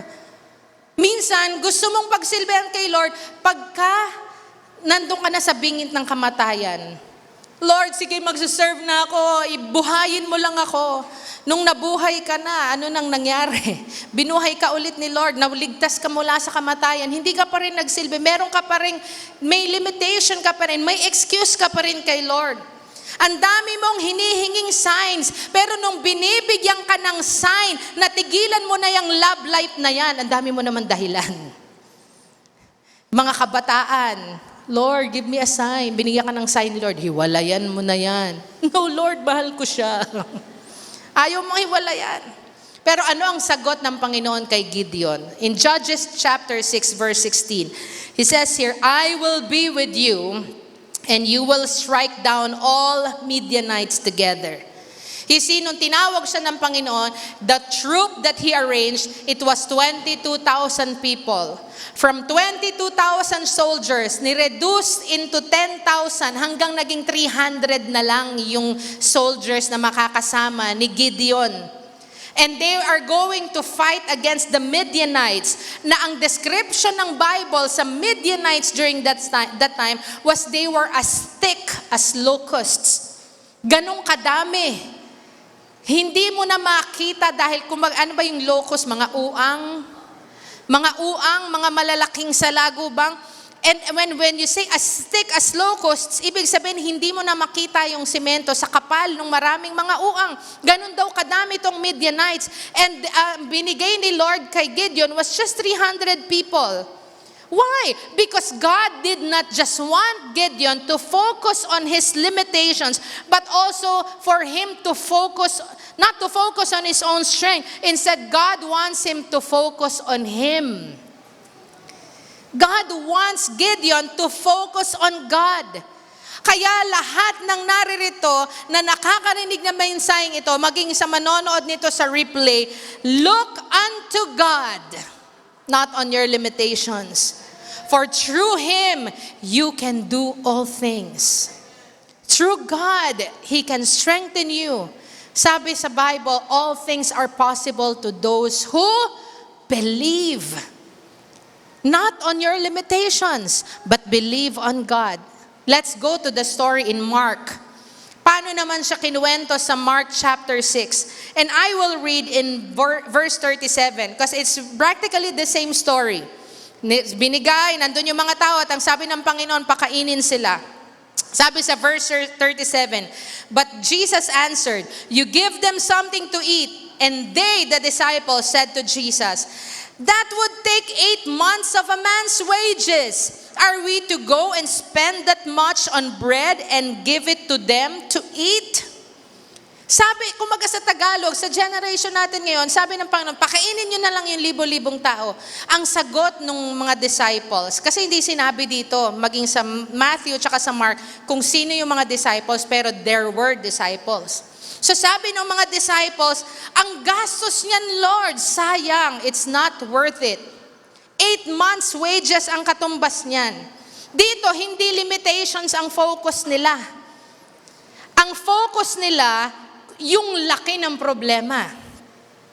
Minsan, gusto mong pagsilbihan kay Lord pagka nandun ka na sa bingit ng kamatayan. Lord, sige, magsuserve na ako, ibuhayin mo lang ako. Nung nabuhay ka na, ano nang nangyari? Binuhay ka ulit ni Lord, naligtas ka mula sa kamatayan, hindi ka pa rin nagsilbi, meron ka pa rin, may limitation ka pa rin, may excuse ka pa rin kay Lord. Ang dami mong hinihinging signs, pero nung binibigyan ka ng sign, natigilan mo na yung love life na yan, ang dami mo naman dahilan. Mga kabataan, Lord, give me a sign. Binigyan ka ng sign, Lord, hiwalayan mo na yan. No, Lord, mahal ko siya. Ayaw mong hiwalayan. Pero ano ang sagot ng Panginoon kay Gideon? In Judges chapter 6, verse 16, he says here, I will be with you, and you will strike down all Midianites together. You see, nung tinawag siya ng Panginoon, the troop that He arranged, it was 22,000 people. From 22,000 soldiers, ni-reduce into 10,000 hanggang naging 300 na lang yung soldiers na makakasama ni Gideon. And they are going to fight against the Midianites, na ang description ng Bible sa Midianites during that time was they were as thick as locusts. Ganong kadami. Hindi mo na makita dahil ano ba yung locust? Mga uang, mga malalaking salagubang. And when you say as thick as locusts, ibig sabihin hindi mo na makita yung simento sa kapal ng maraming mga uang. Ganun daw kadami itong Midianites. And binigay ni Lord kay Gideon was just 300 people. Why? Because God did not just want Gideon to focus on his limitations, but also for him to focus, not to focus on his own strength. Instead, God wants him to focus on him. God wants Gideon to focus on God. Kaya lahat ng naririto na nakakarinig na mensaheng ito, maging sa manonood nito sa replay, look unto God, not on your limitations. For through Him, you can do all things. Through God, He can strengthen you. Sabi sa Bible, all things are possible to those who believe. Not on your limitations, but believe on God. Let's go to the story in Mark. Paano naman siya kinuwento sa Mark chapter 6? And I will read in verse 37 because it's practically the same story. Binigay, nandun yung mga tao at ang sabi ng Panginoon, pakainin sila. Sabi sa verse 37, but Jesus answered, you give them something to eat. And they, the disciples, said to Jesus, that would take 8 months of a man's wages. Are we to go and spend that much on bread and give it to them to eat? Sabi, kumaga sa Tagalog, sa generation natin ngayon, sabi ng Panginoon, pakainin nyo na lang yung libo-libong tao. Ang sagot ng mga disciples, kasi hindi sinabi dito, maging sa Matthew tsaka sa Mark, kung sino yung mga disciples, pero there were disciples. So sabi ng mga disciples, ang gastos niyan, Lord, sayang, it's not worth it. 8 months wages ang katumbas niyan. Dito, hindi limitations ang focus nila. Ang focus nila, yung laki ng problema.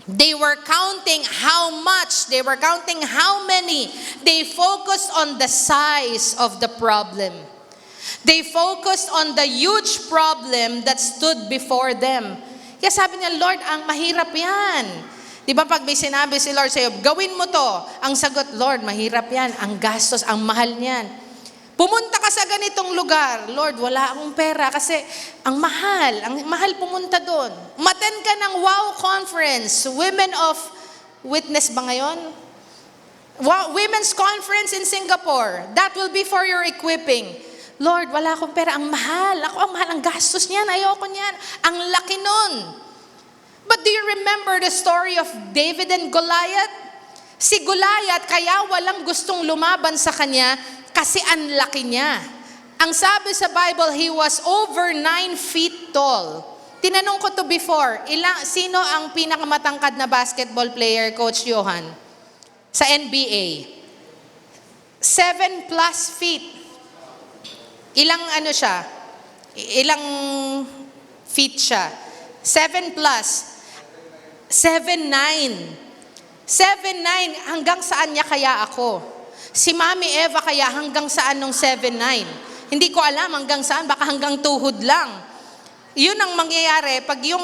They were counting how much, they were counting how many. They focused on the size of the problem. They focused on the huge problem that stood before them. Kaya sabi niya, Lord, ang mahirap yan. Di ba pag may sinabi si Lord sa'yo, gawin mo to. Ang sagot, Lord, mahirap yan. Ang gastos, ang mahal niyan. Pumunta ka sa ganitong lugar. Lord, wala akong pera kasi ang mahal pumunta doon. Umattend ka ng WOW Conference, Women of Witness ba ngayon? Wow, Women's Conference in Singapore. That will be for your equipping. Lord, wala akong pera. Ang mahal. Ang gastos niyan. Ayoko niyan. Ang laki nun. But do you remember the story of David and Goliath? Si Goliath, kaya walang gustong lumaban sa kanya kasi ang laki niya. Ang sabi sa Bible, he was over 9 feet tall. Tinanong ko to before, sino ang pinakamatangkad na basketball player, Coach Johan? Sa NBA. 7+ feet. Ilang feet siya? 7+. 7'9". 7'9", hanggang saan niya kaya ako? Si Mami Eva kaya hanggang saan nung 7'9"? Hindi ko alam hanggang saan, baka hanggang tuhod lang. Yun ang mangyayari pag yung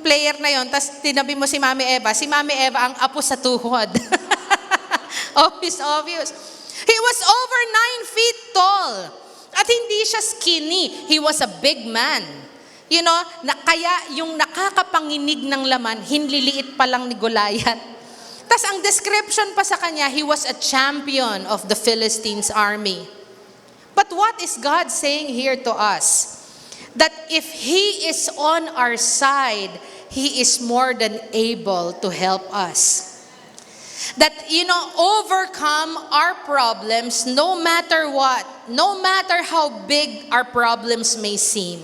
player na yon, tas tinabi mo si Mami Eva ang apo sa tuhod. Obvious. He was over 9 feet tall. At hindi siya skinny. He was a big man. You know, kaya yung nakakapanginig ng laman, hinliliit pa lang ni Goliath. Tas ang description pa sa kanya, he was a champion of the Philistines' army. But what is God saying here to us? That if He is on our side, He is more than able to help us. That, overcome our problems no matter what, no matter how big our problems may seem.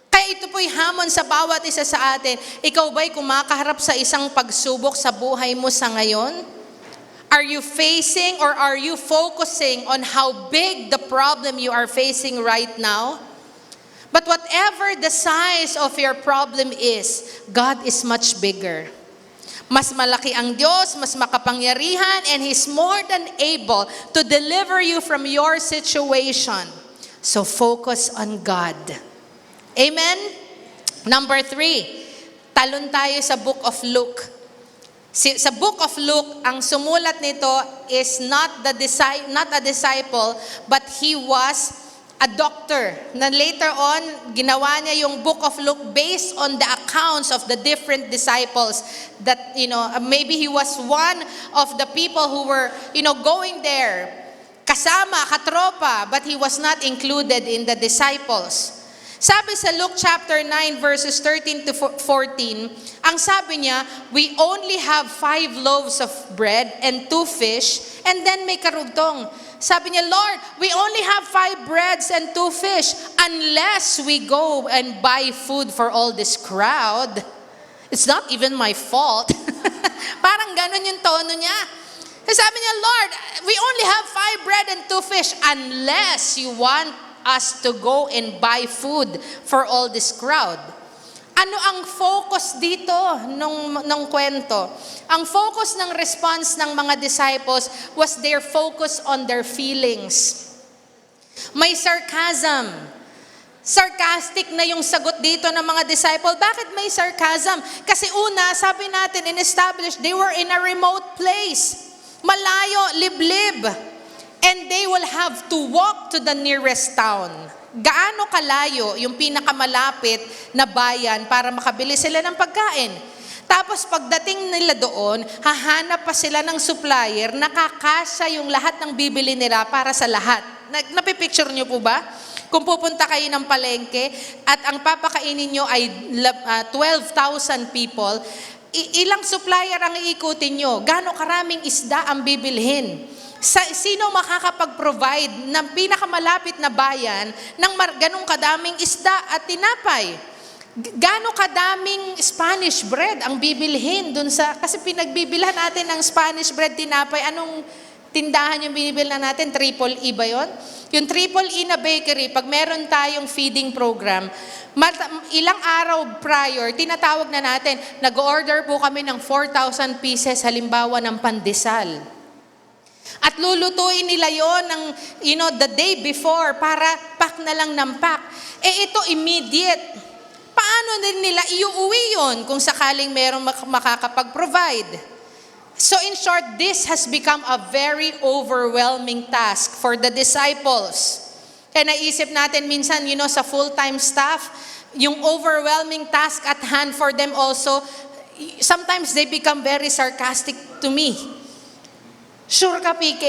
Kaya ito po'y hamon sa bawat isa sa atin. Ikaw ba'y kumakaharap sa isang pagsubok sa buhay mo sa ngayon? Are you facing or are you focusing on how big the problem you are facing right now? But whatever the size of your problem is, God is much bigger. Mas malaki ang Diyos, mas makapangyarihan, and He's more than able to deliver you from your situation. So focus on God. Amen? Number 3, talon tayo sa Book of Luke. Sa Book of Luke, ang sumulat nito is not a disciple, but he was a doctor. Na later on, ginawa niya yung Book of Luke based on the accounts of the different disciples that, maybe he was one of the people who were, going there, kasama, katropa, but he was not included in the disciples. Sabi sa Luke chapter 9 verses 13 to 14, ang sabi niya, we only have 5 loaves of bread and 2 fish, and then may karugtong. Sabi niya, Lord, we only have 5 breads and 2 fish. Unless we go and buy food for all this crowd, it's not even my fault. Parang ganun yung tono niya. Sabi niya, Lord, we only have 5 bread and 2 fish unless you want us to go and buy food for all this crowd. Ano ang focus dito ng kwento? Ang focus ng response ng mga disciples was their focus on their feelings. May sarcasm. Sarcastic na yung sagot dito ng mga disciple. Bakit may sarcasm? Kasi una, sabi natin, in-establish, they were in a remote place. Malayo, liblib. And they will have to walk to the nearest town. Gaano kalayo yung pinakamalapit na bayan para makabili sila ng pagkain? Tapos pagdating nila doon, hahanap pa sila ng supplier, nakakasya yung lahat ng bibili nila para sa lahat. Napipicture nyo po ba? Kung pupunta kayo ng palengke at ang papakainin nyo ay 12,000 people, ilang supplier ang iikutin nyo? Gaano karaming isda ang bibilhin? Sino makakapag-provide ng pinakamalapit na bayan ng ganong kadaming isda at tinapay? Gano'ng kadaming Spanish bread ang bibilhin dun kasi pinagbibilhan natin ng Spanish bread tinapay. Anong tindahan yung binibilhan natin? Triple E ba yun? Yung Triple E na bakery, pag meron tayong feeding program, ilang araw prior, tinatawag na natin, nag-order po kami ng 4,000 pieces halimbawa ng pandesal. At lulutuin nila yon ng, the day before para pack na lang ng pack. Ito immediate. Paano paano din nila iuwi yun kung sakaling merong makakapag-provide? So in short, this has become a very overwhelming task for the disciples. Kaya naisip natin minsan, sa full-time staff, yung overwhelming task at hand for them also, sometimes they become very sarcastic to me. Sure ka, PK?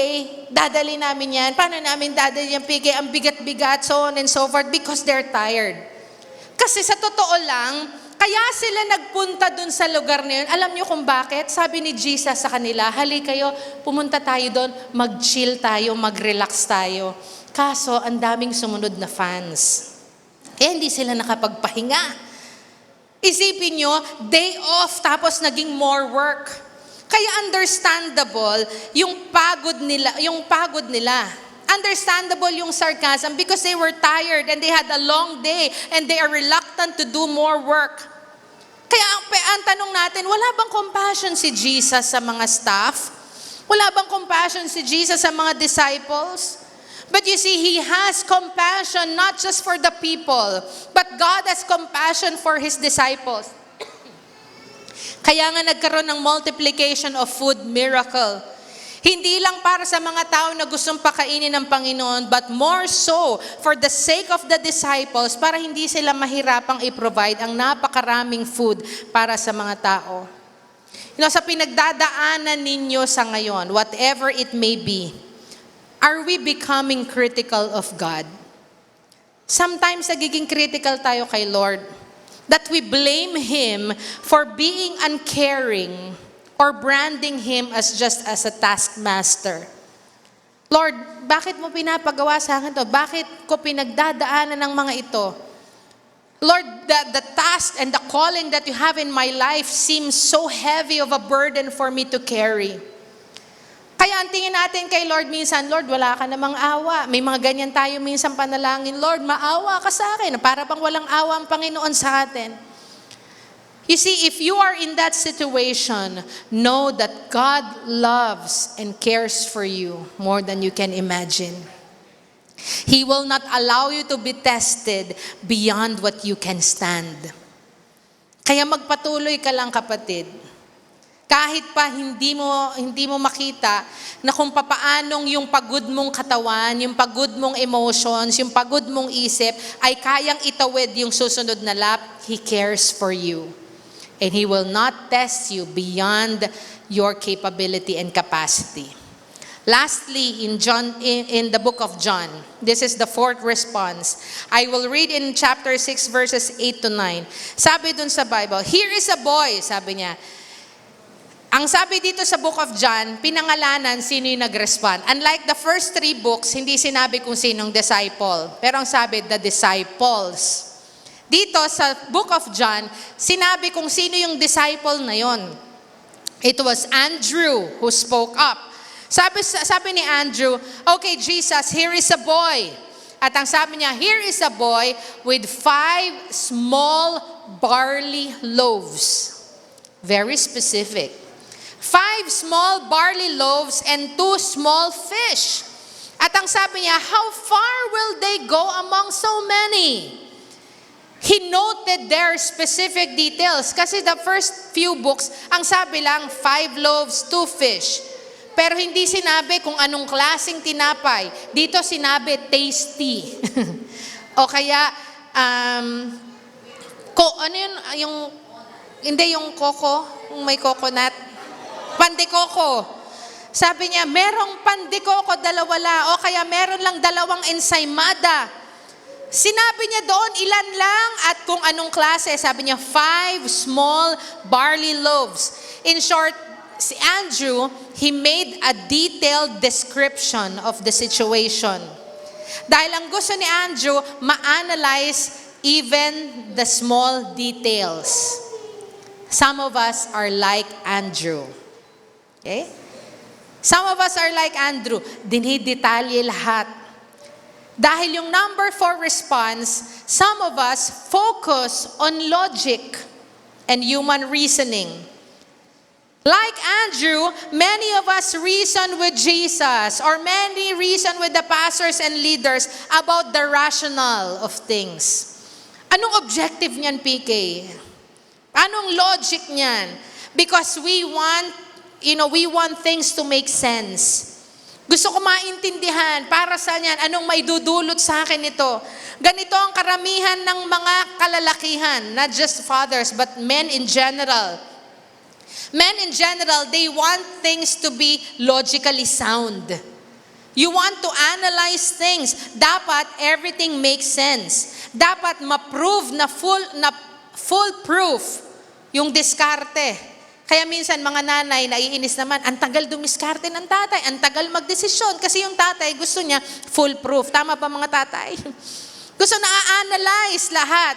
Dadali namin yan. Paano namin dadali yan, PK? Ang bigat-bigat, so on and so forth, because they're tired. Kasi sa totoo lang, kaya sila nagpunta dun sa lugar na yun. Alam niyo kung bakit? Sabi ni Jesus sa kanila, hali kayo, pumunta tayo doon, mag-chill tayo, mag-relax tayo. Kaso, ang daming sumunod na fans. Hindi sila nakapagpahinga. Isipin nyo, day off, tapos naging more work. Kaya understandable yung pagod nila. Understandable yung sarcasm because they were tired and they had a long day and they are reluctant to do more work. Kaya ang tanong natin, wala bang compassion si Jesus sa mga staff? Wala bang compassion si Jesus sa mga disciples? But you see, He has compassion not just for the people, but God has compassion for His disciples. Kaya nga nagkaroon ng multiplication of food miracle. Hindi lang para sa mga tao na gustong pakainin ng Panginoon, but more so for the sake of the disciples, para hindi sila mahirapang i-provide ang napakaraming food para sa mga tao. Sa pinagdadaanan ninyo sa ngayon, whatever it may be, are we becoming critical of God? Sometimes nagiging critical tayo kay Lord, that we blame Him for being uncaring, or branding Him as just as a taskmaster. Lord, bakit mo pinapagawa sa akin to? Bakit ko pinagdadaanan ng mga ito? Lord, the task and the calling that you have in my life seems so heavy of a burden for me to carry. Kaya ang tingin natin kay Lord minsan, Lord, wala ka namang awa. May mga ganyan tayo minsan panalangin, Lord, maawa ka sa akin. Para bang walang awa ang Panginoon sa atin. You see, if you are in that situation, know that God loves and cares for you more than you can imagine. He will not allow you to be tested beyond what you can stand. Kaya magpatuloy ka lang, kapatid. Kahit pa hindi mo makita na kung papaanong yung pagod mong katawan, yung pagod mong emotions, yung pagod mong isip ay kayang itawid yung susunod na lap, He cares for you. And He will not test you beyond your capability and capacity. Lastly, in the book of John, this is the fourth response. I will read in chapter 6 verses 8 to 9. Sabi dun sa Bible, here is a boy, sabi niya. Ang sabi dito sa book of John, pinangalanan sino yung nag-respond. Unlike the first 3 books, hindi sinabi kung sinong disciple. Pero ang sabi, the disciples. Dito sa book of John, sinabi kung sino yung disciple na yon. It was Andrew who spoke up. Sabi ni Andrew, okay, Jesus, here is a boy. At ang sabi niya, here is a boy with 5 small barley loaves. Very specific. 5 small barley loaves and 2 small fish. At ang sabi niya, how far will they go among so many? He noted their specific details. Kasi the first few books, ang sabi lang, 5 loaves, 2 fish. Pero hindi sinabi kung anong klaseng tinapay. Dito sinabi, tasty. O kaya, hindi yung coco, yung may coconut. Pandikoko. Sabi niya, merong pandikoko, 2 la. O kaya meron lang 2 ensaymada. Sinabi niya doon, ilan lang at kung anong klase. Sabi niya, 5 small barley loaves. In short, si Andrew, he made a detailed description of the situation. Dahil ang gusto ni Andrew, ma-analyze even the small details. Some of us are like Andrew. Okay? Some of us are like Andrew. Dinidetalye lahat. Dahil yung number 4 response, some of us focus on logic and human reasoning. Like Andrew, many of us reason with Jesus or many reason with the pastors and leaders about the rationale of things. Anong objective niyan, PK? Anong logic niyan? Because we want things to make sense. Gusto ko maintindihan, para saan yan? Anong maidudulot sa akin ito? Ganito ang karamihan ng mga kalalakihan, not just fathers, but men in general. Men in general, they want things to be logically sound. You want to analyze things. Dapat everything makes sense. Dapat ma-prove na full proof yung diskarte. Kaya minsan mga nanay naiinis naman, ang tagal dumiskarte ng tatay, ang tagal magdesisyon kasi yung tatay gusto niya full proof. Tama ba mga tatay? Gusto na-analyze lahat.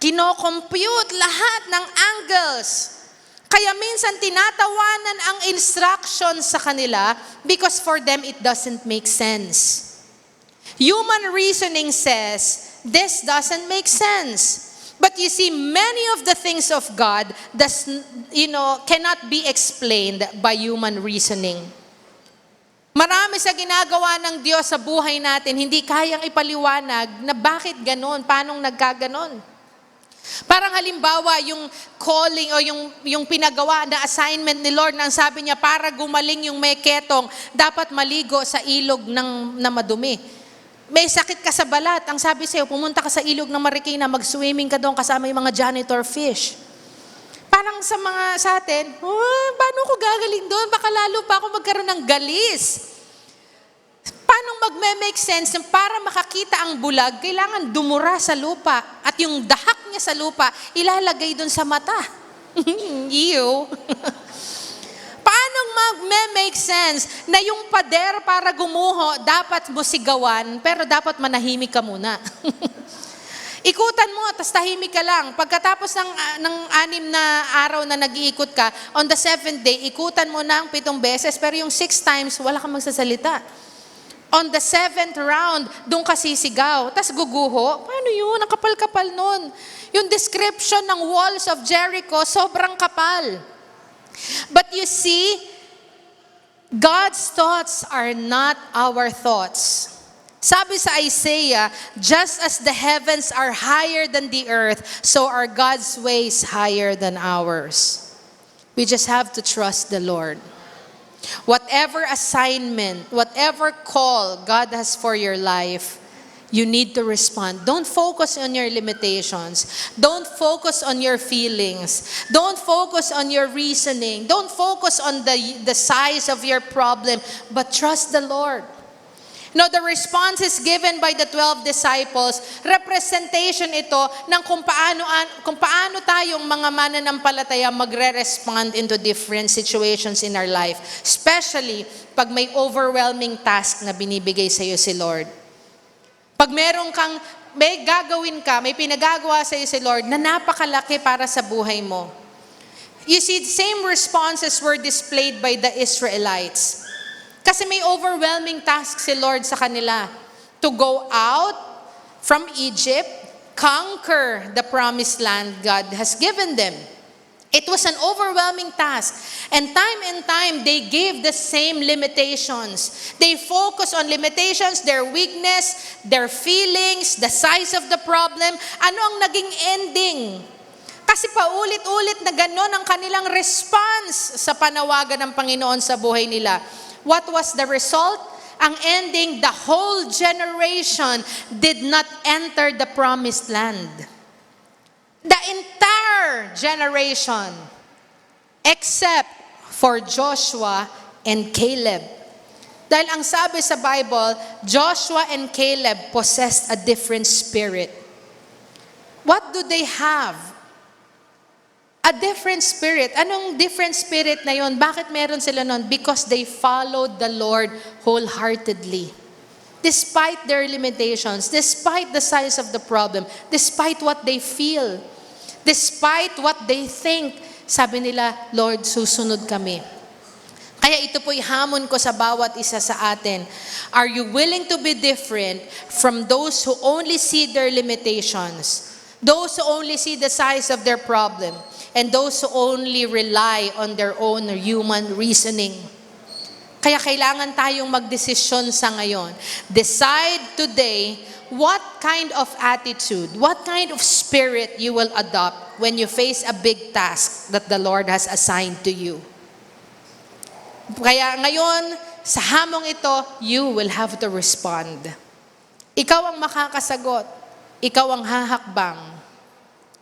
Kino-compute lahat ng angles. Kaya minsan tinatawanan ang instructions sa kanila because for them it doesn't make sense. Human reasoning says, this doesn't make sense. But you see, many of the things of God cannot be explained by human reasoning. Marami sa ginagawa ng Diyos sa buhay natin, hindi kayang ipaliwanag na bakit ganon, paanong nagkaganon. Parang halimbawa, yung calling o yung pinagawa na assignment ni Lord nang sabi niya, para gumaling yung may ketong, dapat maligo sa ilog na madumi. May sakit ka sa balat, ang sabi sa'yo, pumunta ka sa ilog ng Marikina, mag-swimming ka doon kasama yung mga janitor fish. Parang sa atin, paano ko gagaling doon? Baka lalo pa ako magkaroon ng galis. Paano magme-make sense? Para makakita ang bulag, kailangan dumura sa lupa. At yung dahak niya sa lupa, ilalagay doon sa mata. Ew. Paano mag-make sense na yung pader para gumuho, dapat mo sigawan, pero dapat manahimik ka muna. Ikutan mo, tas tahimik ka lang. Pagkatapos ng 6 na araw na nag-iikot ka, on the 7th day, ikutan mo na ang 7 beses, pero yung 6 times, wala kang magsasalita. On the 7th round, doon ka sisigaw, tas guguho. Paano yun? Ang kapal-kapal nun. Yung description ng walls of Jericho, sobrang kapal. But you see, God's thoughts are not our thoughts. Sabi sa Isaiah, just as the heavens are higher than the earth, so are God's ways higher than ours. We just have to trust the Lord. Whatever assignment, whatever call God has for your life, you need to respond. Don't focus on your limitations. Don't focus on your feelings. Don't focus on your reasoning. Don't focus on the size of your problem, but trust the Lord. No, the responses given by the 12 disciples, representation ito ng kung paano tayong mga mananampalataya magre-respond into different situations in our life. Especially pag may overwhelming task na binibigay sa iyo si Lord. Pag may gagawin ka, may pinagagawa sa iyo si Lord na napakalaki para sa buhay mo. You see, the same responses were displayed by the Israelites. Kasi may overwhelming task si Lord sa kanila. To go out from Egypt, conquer the promised land God has given them. It was an overwhelming task. And time, they gave the same limitations. They focus on limitations, their weakness, their feelings, the size of the problem. Ano ang naging ending? Kasi paulit-ulit na gano'n ang kanilang response sa panawagan ng Panginoon sa buhay nila. What was the result? Ang ending, the whole generation did not enter the promised land. The entire generation, except for Joshua and Caleb. Dahil ang sabi sa Bible, Joshua and Caleb possessed a different spirit. What do they have? A different spirit. Anong different spirit na yon? Bakit meron sila nun? Because they followed the Lord wholeheartedly. Despite their limitations, despite the size of the problem, despite what they feel, despite what they think, sabi nila, Lord, susunod kami. Kaya ito po'y hamon ko sa bawat isa sa atin. Are you willing to be different from those who only see their limitations, those who only see the size of their problem, and those who only rely on their own human reasoning? Kaya kailangan tayong magdesisyon sa ngayon. Decide today what kind of attitude, what kind of spirit you will adopt when you face a big task that the Lord has assigned to you. Kaya ngayon, sa hamong ito, you will have to respond. Ikaw ang makakasagot. Ikaw ang hahakbang.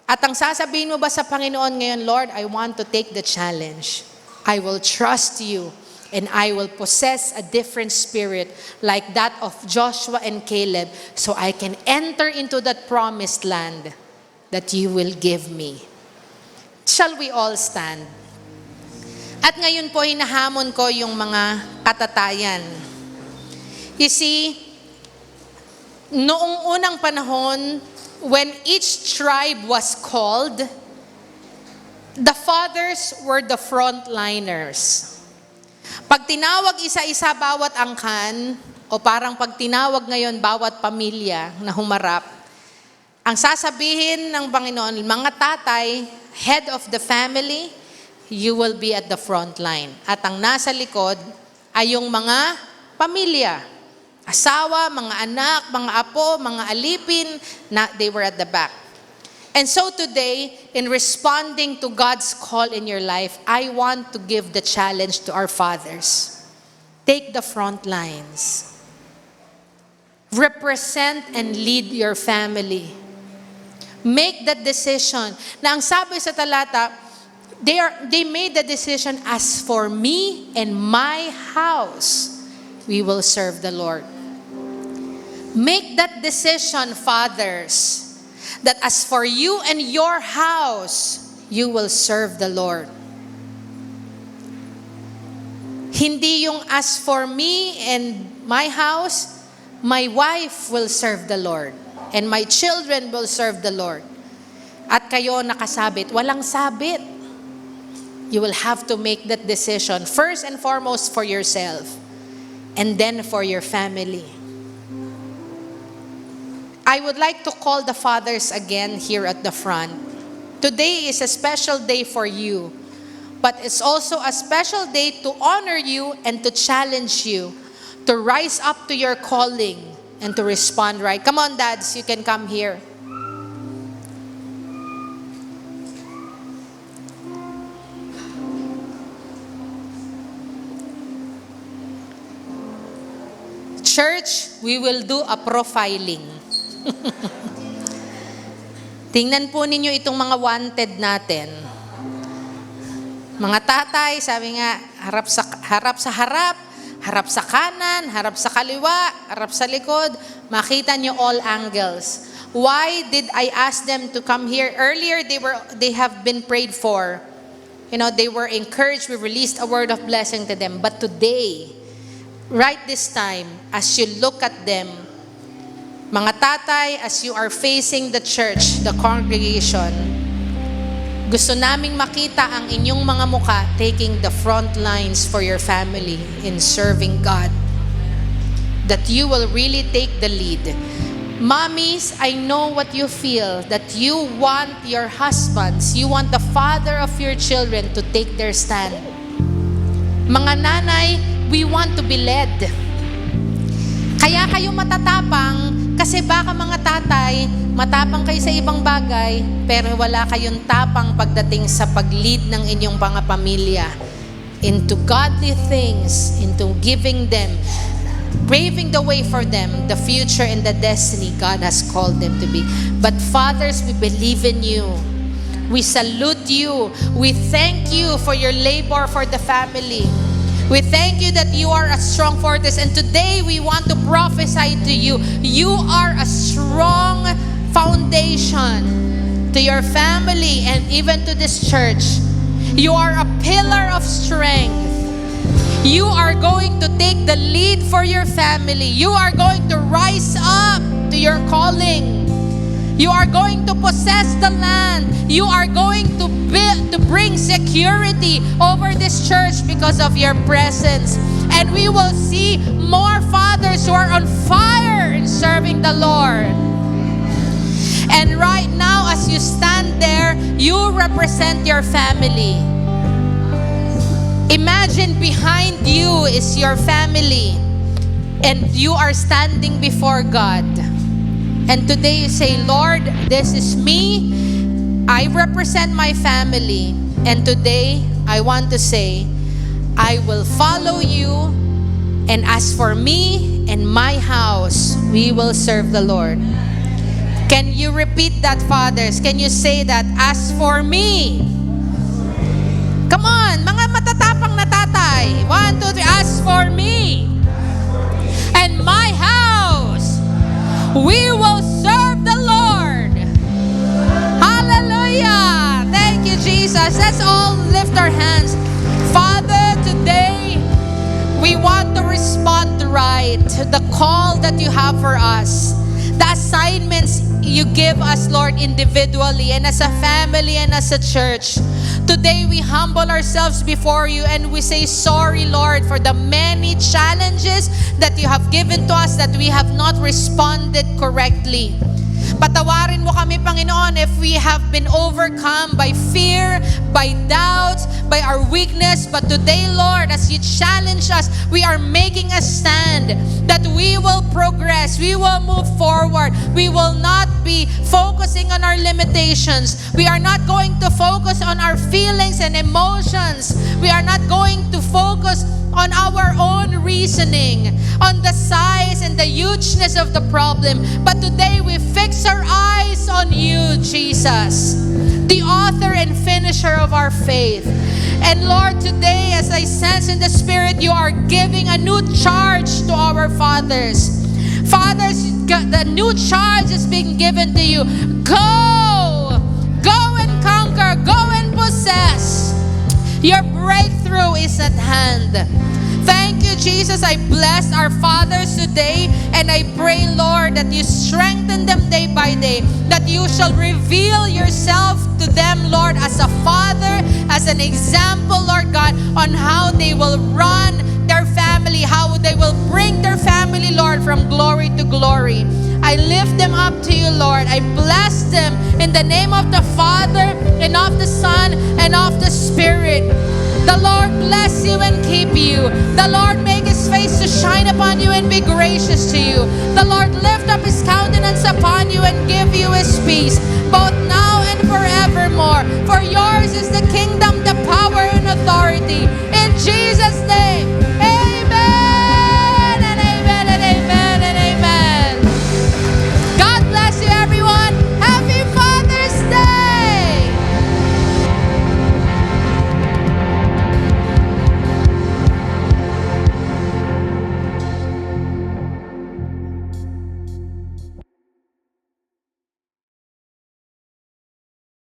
At ang sasabihin mo ba sa Panginoon ngayon, Lord, I want to take the challenge. I will trust you and I will possess a different spirit like that of Joshua and Caleb so I can enter into that promised land that you will give me. Shall we all stand? At ngayon po, hinahamon ko yung mga katatayan. You see, noong unang panahon, when each tribe was called, the fathers were the frontliners. Pag tinawag isa-isa bawat angkan, o parang pag tinawag ngayon bawat pamilya na humarap, ang sasabihin ng Panginoon, mga tatay, head of the family, you will be at the front line. At ang nasa likod ay yung mga pamilya. Asawa, mga anak, mga apo, mga alipin, they were at the back. And so today, in responding to God's call in your life, I want to give the challenge to our fathers. Take the front lines. Represent and lead your family. Make that decision. Na ang sabi sa talata, they made the decision, as for me and my house, we will serve the Lord. Make that decision, fathers, that as for you and your house, you will serve the Lord. Hindi yung as for me and my house, my wife will serve the Lord and my children will serve the Lord. At kayo nakasabit, walang sabit. You will have to make that decision first and foremost for yourself and then for your family. I would like to call the fathers again here at the front. Today is a special day for you, but it's also a special day to honor you and to challenge you to rise up to your calling and to respond right. Come on, dads, you can come here. Church, we will do a profiling. Tingnan po ninyo itong mga wanted natin. Mga tatay, sabi nga, harap sa kanan, harap sa kaliwa, harap sa likod, makita nyo all angles. Why did I ask them to come here? Earlier, they have been prayed for. You know, they were encouraged. We released a word of blessing to them. But today, right this time, as you look at them, mga tatay, as you are facing the church, the congregation, gusto naming makita ang inyong mga muka taking the front lines for your family in serving God. That you will really take the lead. Mommies, I know what you feel, that you want your husbands, you want the father of your children to take their stand. Mga nanay, we want to be led. Kaya kayo matatapang, kasi baka mga tatay, matapang kayo sa ibang bagay, pero wala kayong tapang pagdating sa pag-lead ng inyong mga pamilya into godly things, into giving them, paving the way for them, the future and the destiny God has called them to be. But fathers, we believe in you. We salute you. We thank you for your labor for the family. We thank you that you are a strong fortress, and today we want to prophesy to you. You are a strong foundation to your family and even to this church. You are a pillar of strength. You are going to take the lead for your family. You are going to rise up to your calling. You are going to possess the land. You are going to bring security over this church because of your presence. And we will see more fathers who are on fire in serving the Lord. And right now, as you stand there, you represent your family. Imagine behind you is your family, and you are standing before God. And today you say, Lord, this is me. I represent my family. And today I want to say, I will follow you. And as for me and my house, we will serve the Lord. Can you repeat that, fathers? Can you say that? As for me. Come on, mga matatapang na tatay. 1, 2, 3. As for me and my house, we will serve the Lord. Hallelujah. Thank you, Jesus. Let's all lift our hands. Father, today we want to respond right to the call that you have for us. The assignments you give us, Lord, individually and as a family and as a church. Today we humble ourselves before you and we say sorry, Lord, for the many challenges that you have given to us that we have not responded correctly. Patawarin mo kami, Panginoon, if we have been overcome by fear, by doubts, by our weakness. But today, Lord, as you challenge us, we are making a stand that we will progress, we will move forward. We will not be focusing on our limitations. We are not going to focus on our feelings and emotions. We are not going to focus on our own reasoning, on the size and the hugeness of the problem. But today we fix our eyes on you, Jesus, the author and finisher of our faith. And Lord, today as I sense in the Spirit, you are giving a new charge to our fathers. Fathers, the new charge is being given to you. Go and conquer, go and possess. Your breakthrough is at hand. Thank you, Jesus. I bless our fathers today and I pray, Lord, that you strengthen them day by day, that you shall reveal yourself to them, Lord, as a father, as an example, Lord God, on how they will run their family, how they will bring their family, Lord, from glory to glory. I lift them up to you, Lord. I bless them in the name of the Father and of the Son and of the Spirit. The Lord bless you and keep you. The Lord make His face to shine upon you and be gracious to you. The Lord lift up His countenance upon you and give you His peace, both now and forevermore. For yours